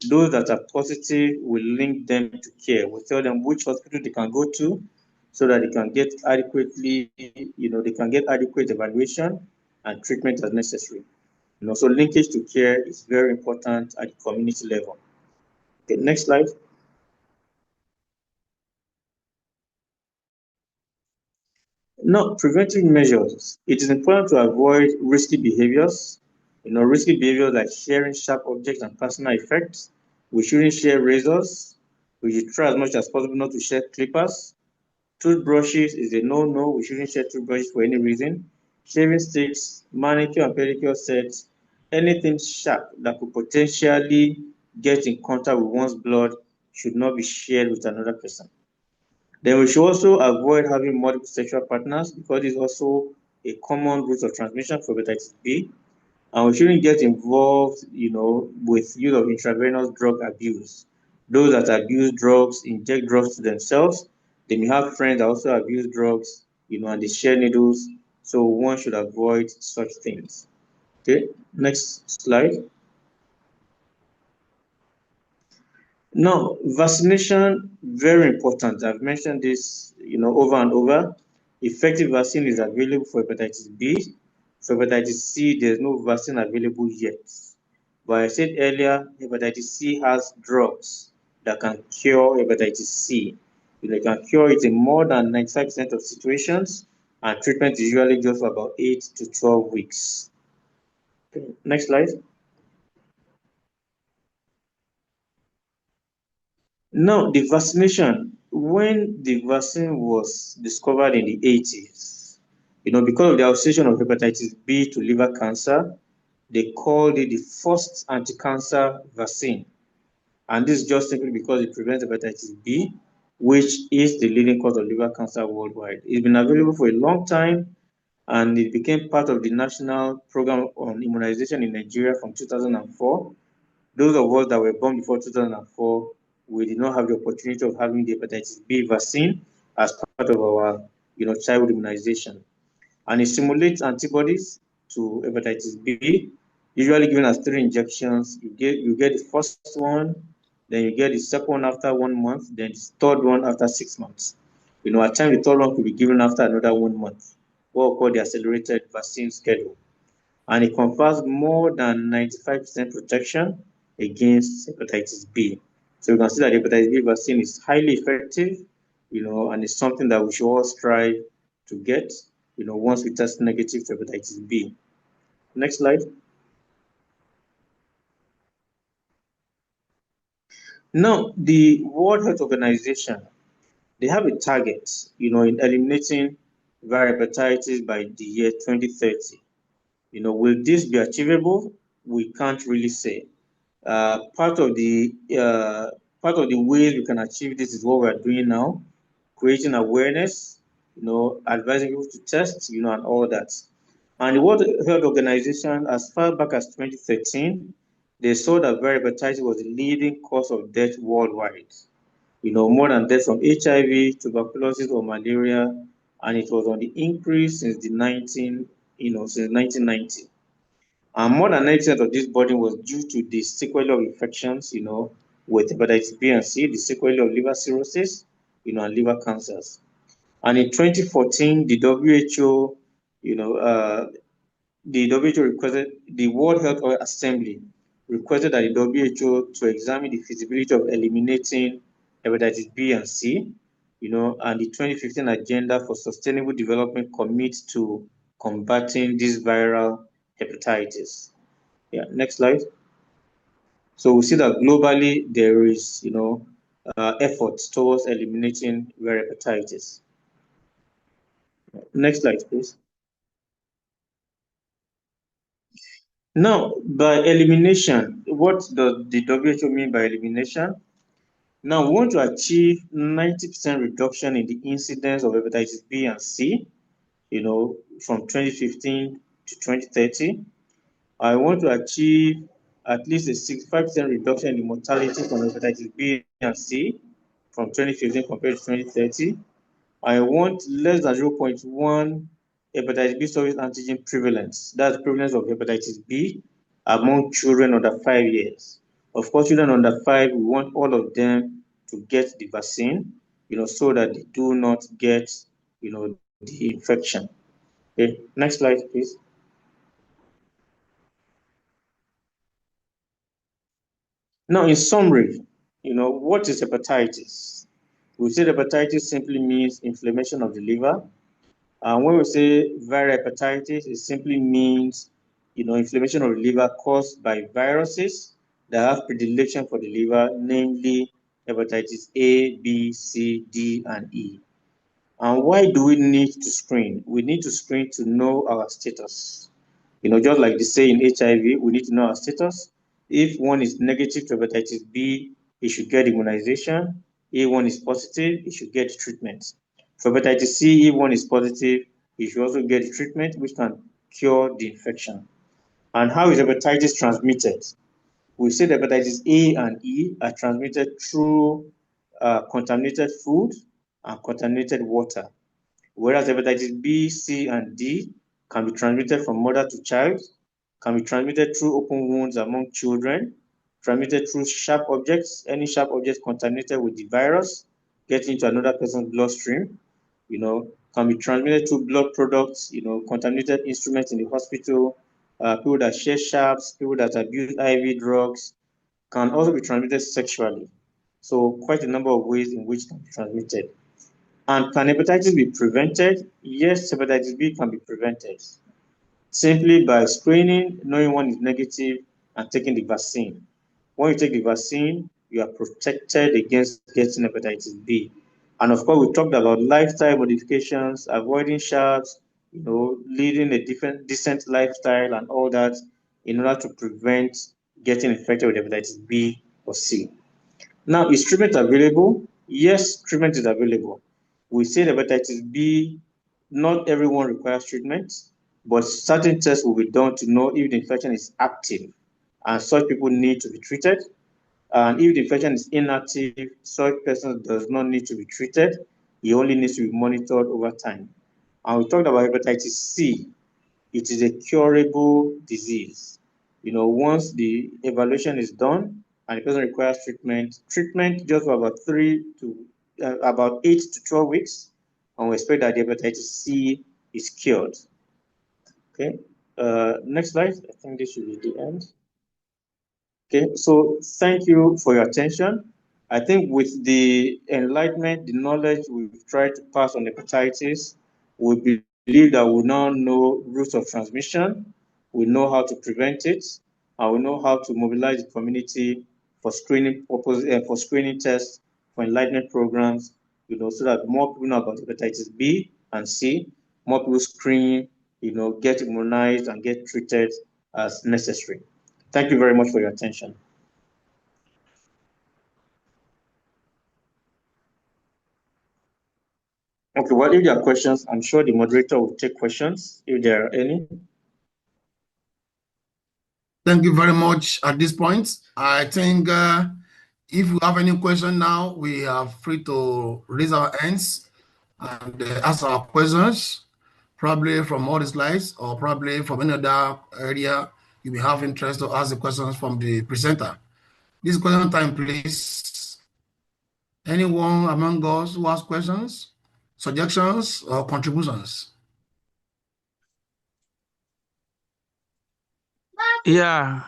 Those that are positive, we link them to care. We tell them which hospital they can go to so that they can get adequately, they can get adequate evaluation and treatment as necessary. So linkage to care is very important at the community level. Okay, next slide. Now, preventive measures. It is important to avoid risky behaviors. Risky behaviors like sharing sharp objects and personal effects. We shouldn't share razors. We should try as much as possible not to share clippers. Toothbrushes is a no-no. We shouldn't share toothbrushes for any reason. Shaving sticks, manicure and pedicure sets, anything sharp that could potentially get in contact with one's blood should not be shared with another person. Then we should also avoid having multiple sexual partners because it's also a common route of transmission for hepatitis B. And we shouldn't get involved, with use of intravenous drug abuse. Those that abuse drugs, inject drugs to themselves. They may have friends that also abuse drugs, and they share needles. So one should avoid such things. Okay, next slide. Now, vaccination, very important. I've mentioned this, over and over. Effective vaccine is available for hepatitis B. For hepatitis C, there's no vaccine available yet. But I said earlier, hepatitis C has drugs that can cure hepatitis C. They can cure it in more than 95% of situations, and treatment is usually just for about 8 to 12 weeks. Okay, next slide. Now, the vaccination, when the vaccine was discovered in the 80s, because of the association of hepatitis B to liver cancer, they called it the first anti-cancer vaccine. And this is just simply because it prevents hepatitis B, which is the leading cause of liver cancer worldwide. It's been available for a long time, and it became part of the National Program on Immunization in Nigeria from 2004. Those of us that were born before 2004, we did not have the opportunity of having the hepatitis B vaccine as part of our, childhood immunization. And it simulates antibodies to hepatitis B, usually given as 3 injections. You get the first one, then you get the second one after 1 month, then the third one after 6 months. At times the third one could be given after another 1 month, what we call the accelerated vaccine schedule. And it confers more than 95% protection against hepatitis B. So you can see that the hepatitis B vaccine is highly effective, and it's something that we should all strive to get, once we test negative to hepatitis B. Next slide. Now, the World Health Organization, they have a target, in eliminating viral hepatitis by the year 2030. Will this be achievable? We can't really say. Part of the ways we can achieve this is what we are doing now, creating awareness, advising people to test, and all that. And the World Health Organization, as far back as 2013, they saw that viral hepatitis was the leading cause of death worldwide. More than death from HIV, tuberculosis, or malaria, and it was on the increase since the 1990. And more than 90% of this burden was due to the sequelae of infections, with hepatitis B and C, the sequelae of liver cirrhosis, and liver cancers. And in 2014, the WHO, the WHO requested, the World Health Assembly requested that the WHO to examine the feasibility of eliminating hepatitis B and C, and the 2015 Agenda for Sustainable Development commits to combating this viral hepatitis. Yeah, next slide. So we see that globally there is, efforts towards eliminating viral hepatitis. Next slide, please. Now, by elimination, what does the WHO mean by elimination? Now, we want to achieve 90% reduction in the incidence of hepatitis B and C, from 2015 to 2030. I want to achieve at least a 65% reduction in the mortality from hepatitis B and C from 2015 compared to 2030. I want less than 0.1 hepatitis B surface antigen prevalence. That's prevalence of hepatitis B among children under 5 years. Of course, children under 5, we want all of them to get the vaccine, so that they do not get, the infection. Okay, next slide, please. Now, in summary, what is hepatitis? We say hepatitis simply means inflammation of the liver. And when we say viral hepatitis, it simply means, inflammation of the liver caused by viruses that have predilection for the liver, namely hepatitis A, B, C, D, and E. And why do we need to screen? We need to screen to know our status. Just like they say in HIV, we need to know our status. If one is negative to hepatitis B, he should get immunization. If one is positive, he should get treatment. For hepatitis C, if one is positive, he should also get treatment which can cure the infection. And how is hepatitis transmitted? We say that hepatitis A and E are transmitted through contaminated food and contaminated water, whereas hepatitis B, C, and D can be transmitted from mother to child, can be transmitted through open wounds among children, transmitted through sharp objects, any sharp objects contaminated with the virus, get into another person's bloodstream, can be transmitted through blood products, contaminated instruments in the hospital, people that share sharps, people that abuse IV drugs, can also be transmitted sexually. So quite a number of ways in which it can be transmitted. And can hepatitis be prevented? Yes, hepatitis B can be prevented simply by screening, knowing one is negative, and taking the vaccine. When you take the vaccine, you are protected against getting hepatitis B. And of course, we talked about lifestyle modifications, avoiding sharps, leading a decent lifestyle and all that in order to prevent getting infected with hepatitis B or C. Now, is treatment available? Yes, treatment is available. We say that hepatitis B, not everyone requires treatment, but certain tests will be done to know if the infection is active, and such people need to be treated. And if the infection is inactive, such person does not need to be treated. He only needs to be monitored over time. And we talked about hepatitis C. It is a curable disease. Once the evaluation is done and the person requires treatment just for about 8 to 12 weeks, and we expect that the hepatitis C is cured. Okay, next slide. I think this should be the end. Okay, so thank you for your attention. I think with the enlightenment, the knowledge we've tried to pass on hepatitis, we believe that we now know routes of transmission, we know how to prevent it, and we know how to mobilize the community for screening for screening tests, for enlightenment programs, so that more people know about hepatitis B and C, more people screen, get immunized and get treated as necessary. Thank you very much for your attention. Okay, well, if there are questions, I'm sure the moderator will take questions if there are any. Thank you very much at this point. I think if we have any question now, we are free to raise our hands and ask our questions, probably from all the slides or probably from any other area you may have interest to ask the questions from the presenter. This question time, please. Anyone among us who has questions, suggestions, or contributions? Yeah,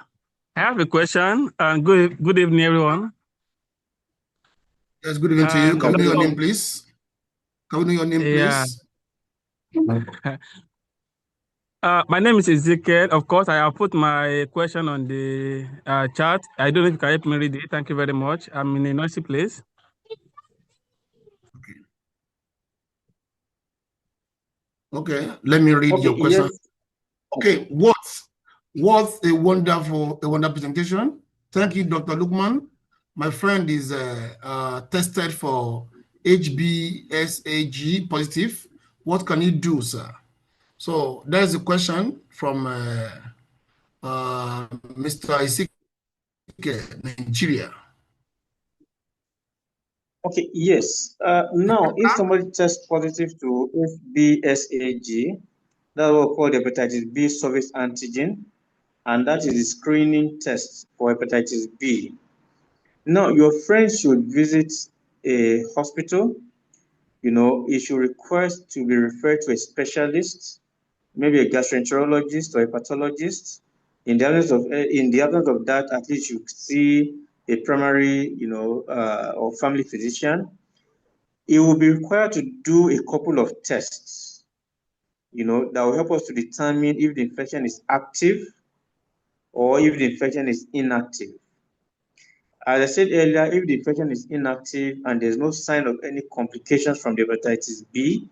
I have a question. Good evening, everyone. Yes, good evening to you. Can we know your name, please? Can we know your name, please? My name is Ezekiel. Of course, I have put my question on the chat. I don't know if you can help me read it. Thank you very much. I'm in a noisy place. Okay, let me read your question. Yes. Okay, what What a wonderful presentation. Thank you, Dr. Lukman. My friend is tested for HBsAg positive. What can he do, sir? So there's a question from Mr. Isike, Nigeria. Okay, yes. Now, if somebody tests positive to HBsAg, that will call hepatitis B surface antigen, and that is the screening test for hepatitis B. Now, your friend should visit a hospital. He should request to be referred to a specialist, maybe a gastroenterologist or a hepatologist. In the absence of that, at least you see a primary, or family physician. He will be required to do a couple of tests, that will help us to determine if the infection is active or if the infection is inactive. As I said earlier, if the infection is inactive and there's no sign of any complications from the hepatitis B,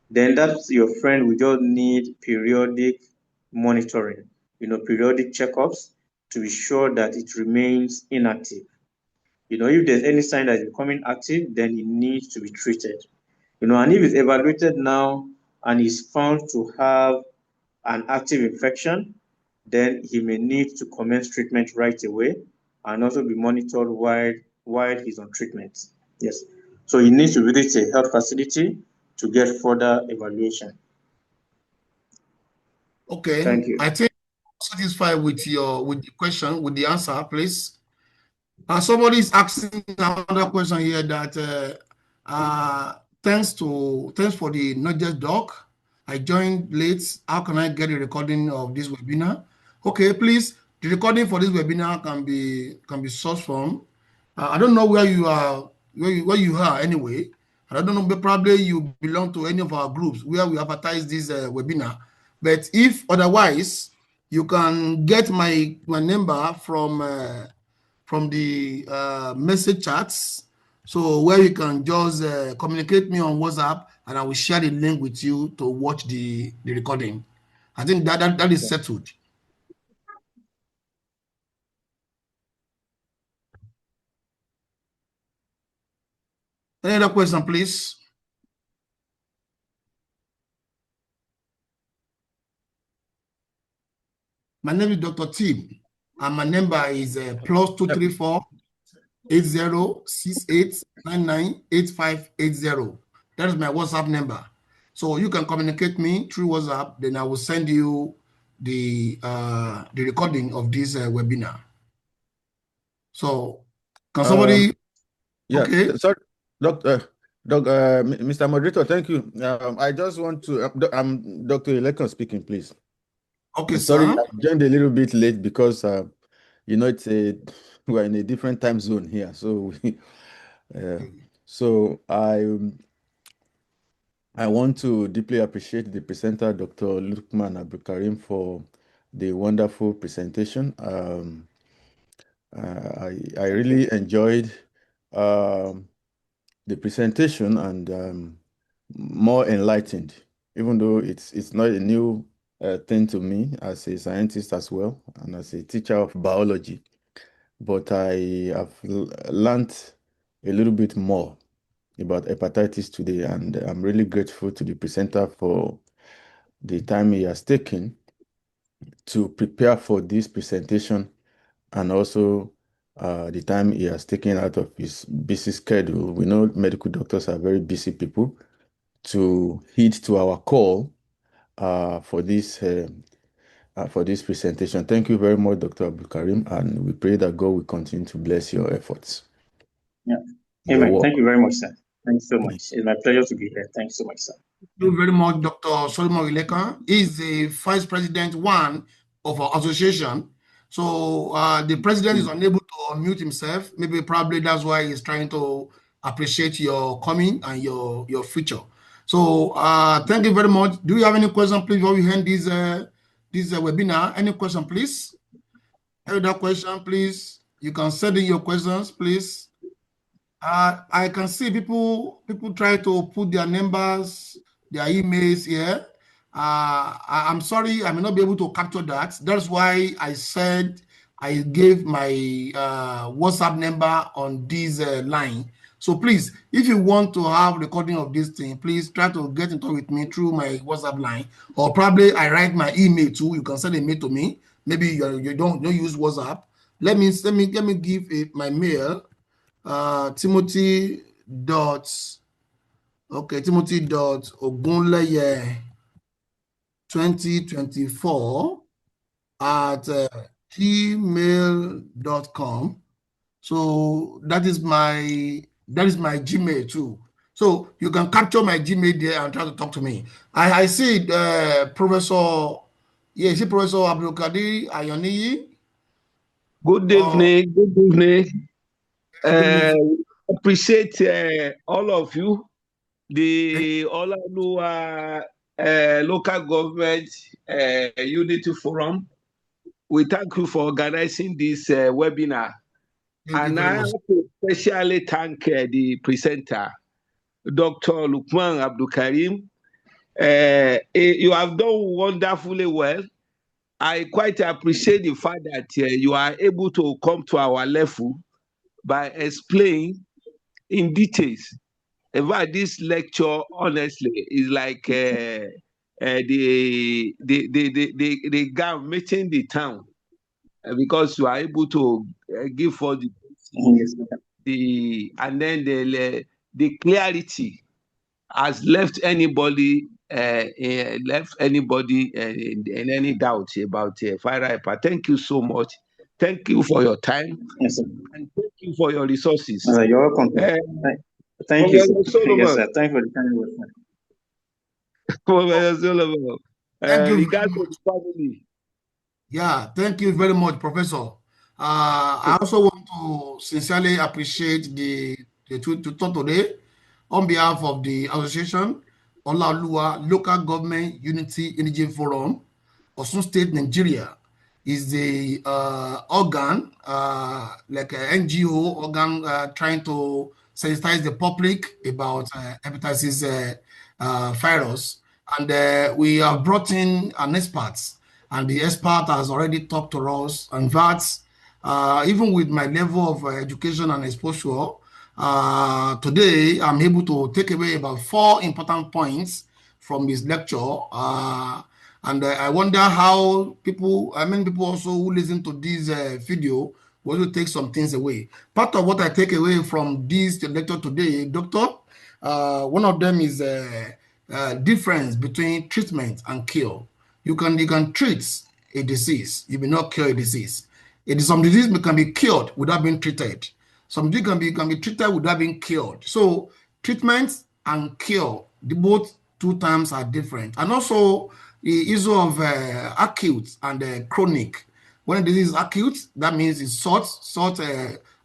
then that's your friend will just need periodic monitoring, periodic checkups to be sure that it remains inactive. If there's any sign that it's becoming active, then it needs to be treated. And if it's evaluated now and is found to have an active infection, then he may need to commence treatment right away and also be monitored while he's on treatment. Yes. So he needs to visit a health facility to get further evaluation. Okay. Thank you. I think I'm satisfied with the question, with the answer, please. Somebody is asking another question here that thanks for the Nudges doc. I joined late. How can I get a recording of this webinar? Okay, please. The recording for this webinar can be sourced from. I don't know where you are, where you are anyway. I don't know, but probably you belong to any of our groups where we advertise this webinar. But if otherwise, you can get my number from the message chats, so where you can just communicate me on WhatsApp, and I will share the link with you to watch the recording. I think that is settled. Any other question, please? My name is Dr. Tim, and my number is +234 8068998580. That is my WhatsApp number. So you can communicate me through WhatsApp, then I will send you the recording of this webinar. So can somebody? Yeah, Okay. sorry, Mr. Moderator, thank you. I just want to, I'm Dr. Ilekon speaking, please. Okay, sorry, sir. I joined a little bit late because we're in a different time zone here. So so I want to deeply appreciate the presenter, Dr. Lukman Abdulkareem, for the wonderful presentation. I really enjoyed the presentation and more enlightened, even though it's not a new thing to me as a scientist as well and as a teacher of biology. But I have learned a little bit more about hepatitis today, and I'm really grateful to the presenter for the time he has taken to prepare for this presentation, and also the time he has taken out of his busy schedule. We know medical doctors are very busy people, to heed to our call for this presentation. Thank you very much, Dr. Abdulkareem, and we pray that God will continue to bless your efforts. Yeah. Amen. Thank you very much, sir. Thanks so much. It's my pleasure to be here. Thanks so much, sir. Thank you very much, Dr. Solomon Ileka. He's the vice president one of our association. So the president is unable to unmute himself. Maybe probably that's why he's trying to appreciate your coming and your future. So thank you very much. Do you have any question, please, before we end this webinar? Any question, please? Any other question, please? You can send in your questions, please. I can see people try to put their numbers, their emails here. I'm sorry, I may not be able to capture that. That's why I said I gave my WhatsApp number on this line. So please, if you want to have recording of this thing, please try to get in touch with me through my WhatsApp line, or probably I write my email too. You can send a mail to me. Maybe you don't use WhatsApp. Let me give my mail. Timothy dot Timothy dot Ogunleye 2024 at gmail.com. So that is my Gmail too. So you can capture my Gmail there and try to talk to me. I see Professor, yeah, see Professor Abdulkareem Ayoniyi. Good evening. Good evening. evening. Appreciate all of you. The Ola-Oluwa local government unity forum. We thank you for organizing this webinar. And I have to especially thank the presenter, Dr. Lukman Abdulkareem. You have done wonderfully well. I quite appreciate the fact that you are able to come to our level by explaining in details. In fact, this lecture, honestly, is like the guy meeting the town, because you are able to give us and then the clarity has left anybody in any doubt about viral hepatitis. Thank you so much. Thank you for your time. Yes, sir. And thank you for your resources. You're welcome. Thank you, sir. Yes, sir. Thank you for the time. Thank you. Regards to the family. Yeah, thank you very much, Professor. I also want to sincerely appreciate the talk today on behalf of the association, Ola-Oluwa Local Government Unity Indigene Forum, Osun State, Nigeria, is the organ, like an NGO organ, trying to sensitize the public about hepatitis virus. And we have brought in an expert, and the expert has already talked to us. And that, even with my level of education and exposure, today I'm able to take away about 4 important points from his lecture. And I wonder how people also who listen to this video will take some things away. Part of what I take away from this lecture today, Doctor, one of them is difference between treatment and cure. You can treat a disease, you may not cure a disease. Some disease can be cured without being treated. Some disease can be treated without being cured. So treatment and cure, the both 2 terms are different. And also the issue of acute and chronic. When a disease is acute, that means it's short.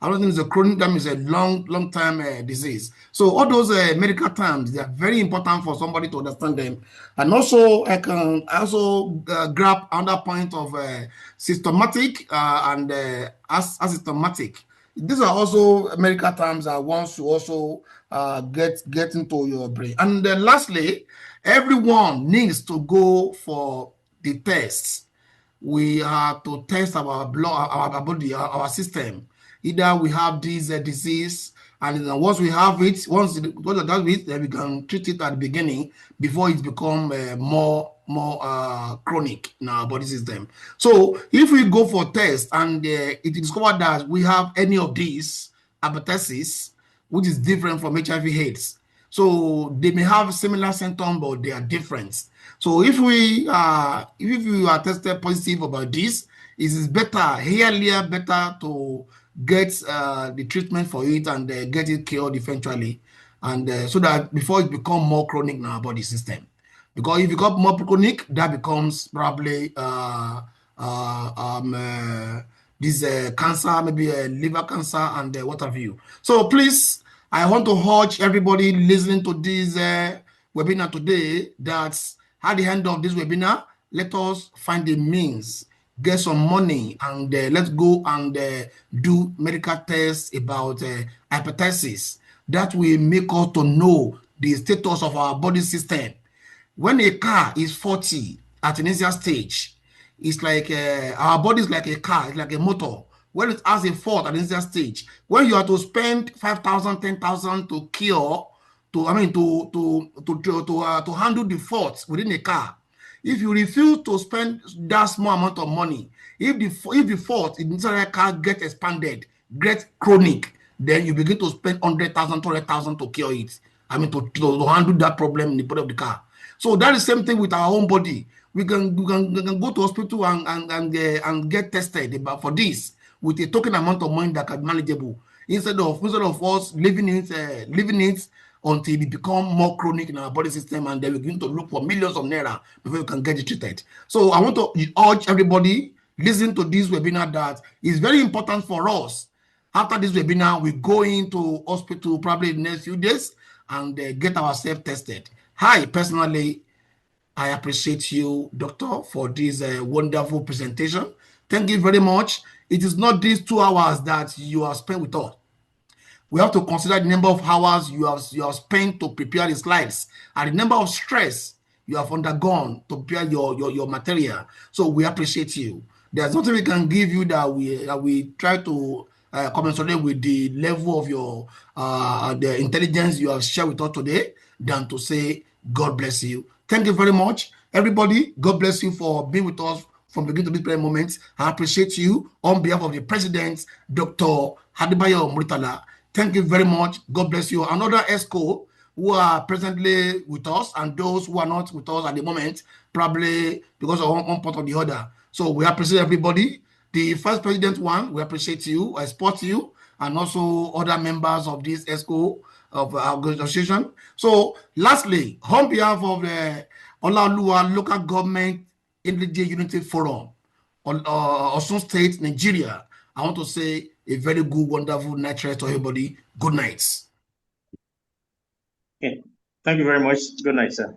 I don't think it's a chronic, that means a long-term disease. So all those medical terms, they are very important for somebody to understand them. And also, I also grab another point of systematic and asymptomatic. These are also medical terms that one should also get into your brain. And then lastly, everyone needs to go for the tests. We have to test our blood, our body, our system. Either we have this disease, and once we have it, once it does it, then we can treat it at the beginning before it becomes more chronic in our body system. So if we go for test and it is discovered that we have any of these hepatitis, which is different from HIV/AIDS, so they may have similar symptoms, but they are different. So if you are tested positive about this, it is earlier better to get the treatment for it and get it cured eventually, and so that before it becomes more chronic in our body system. Because if it becomes more chronic, that becomes probably this cancer, maybe liver cancer and what have you. So please, I want to urge everybody listening to this webinar today that at the end of this webinar, let us find the means, get some money, and let's go and do medical tests about hepatitis. That will make us to know the status of our body system. When a car is 40 at initial stage, it's like our body is like a car, it's like a motor. When it has a fault at initial stage, when you have to spend 5,000, 10,000 to cure, to handle the faults within a car, if you refuse to spend that small amount of money, if the fault in the car get expanded, get chronic, then you begin to spend 100,000, 200,000 to cure it. To handle that problem in the body of the car. So that is the same thing with our own body. We can go to hospital and get tested for this with a token amount of money that can be manageable, instead of us living it until it become more chronic in our body system, and then we begin to look for millions of naira before we can get it treated. So I want to urge everybody listen to this webinar that is very important for us. After this webinar, we go into hospital probably in the next few days and get ourselves tested. Personally, I appreciate you, Doctor, for this wonderful presentation. Thank you very much. It is not these 2 hours that you have spent with us. We have to consider the number of hours you have spent to prepare the slides and the number of stress you have undergone to prepare your material. So we appreciate you. There's nothing we can give you that we try to commensurate with the level of your the intelligence you have shared with us today than to say God bless you. Thank you very much, everybody. God bless you for being with us from beginning to this present moment. I appreciate you on behalf of the President, Dr. Hadibayo Muritala. Thank you very much. God bless you. Another ESCO who are presently with us and those who are not with us at the moment, probably because of one part or the other. So we appreciate everybody. The first president one, we appreciate you, I support you, and also other members of this ESCO of our association. So lastly, on behalf of the Ola-Oluwa Local Government Indigene Unity Forum, Osun State, Nigeria, I want to say a very good, wonderful night to everybody. Good night. Okay. Thank you very much. Good night, sir.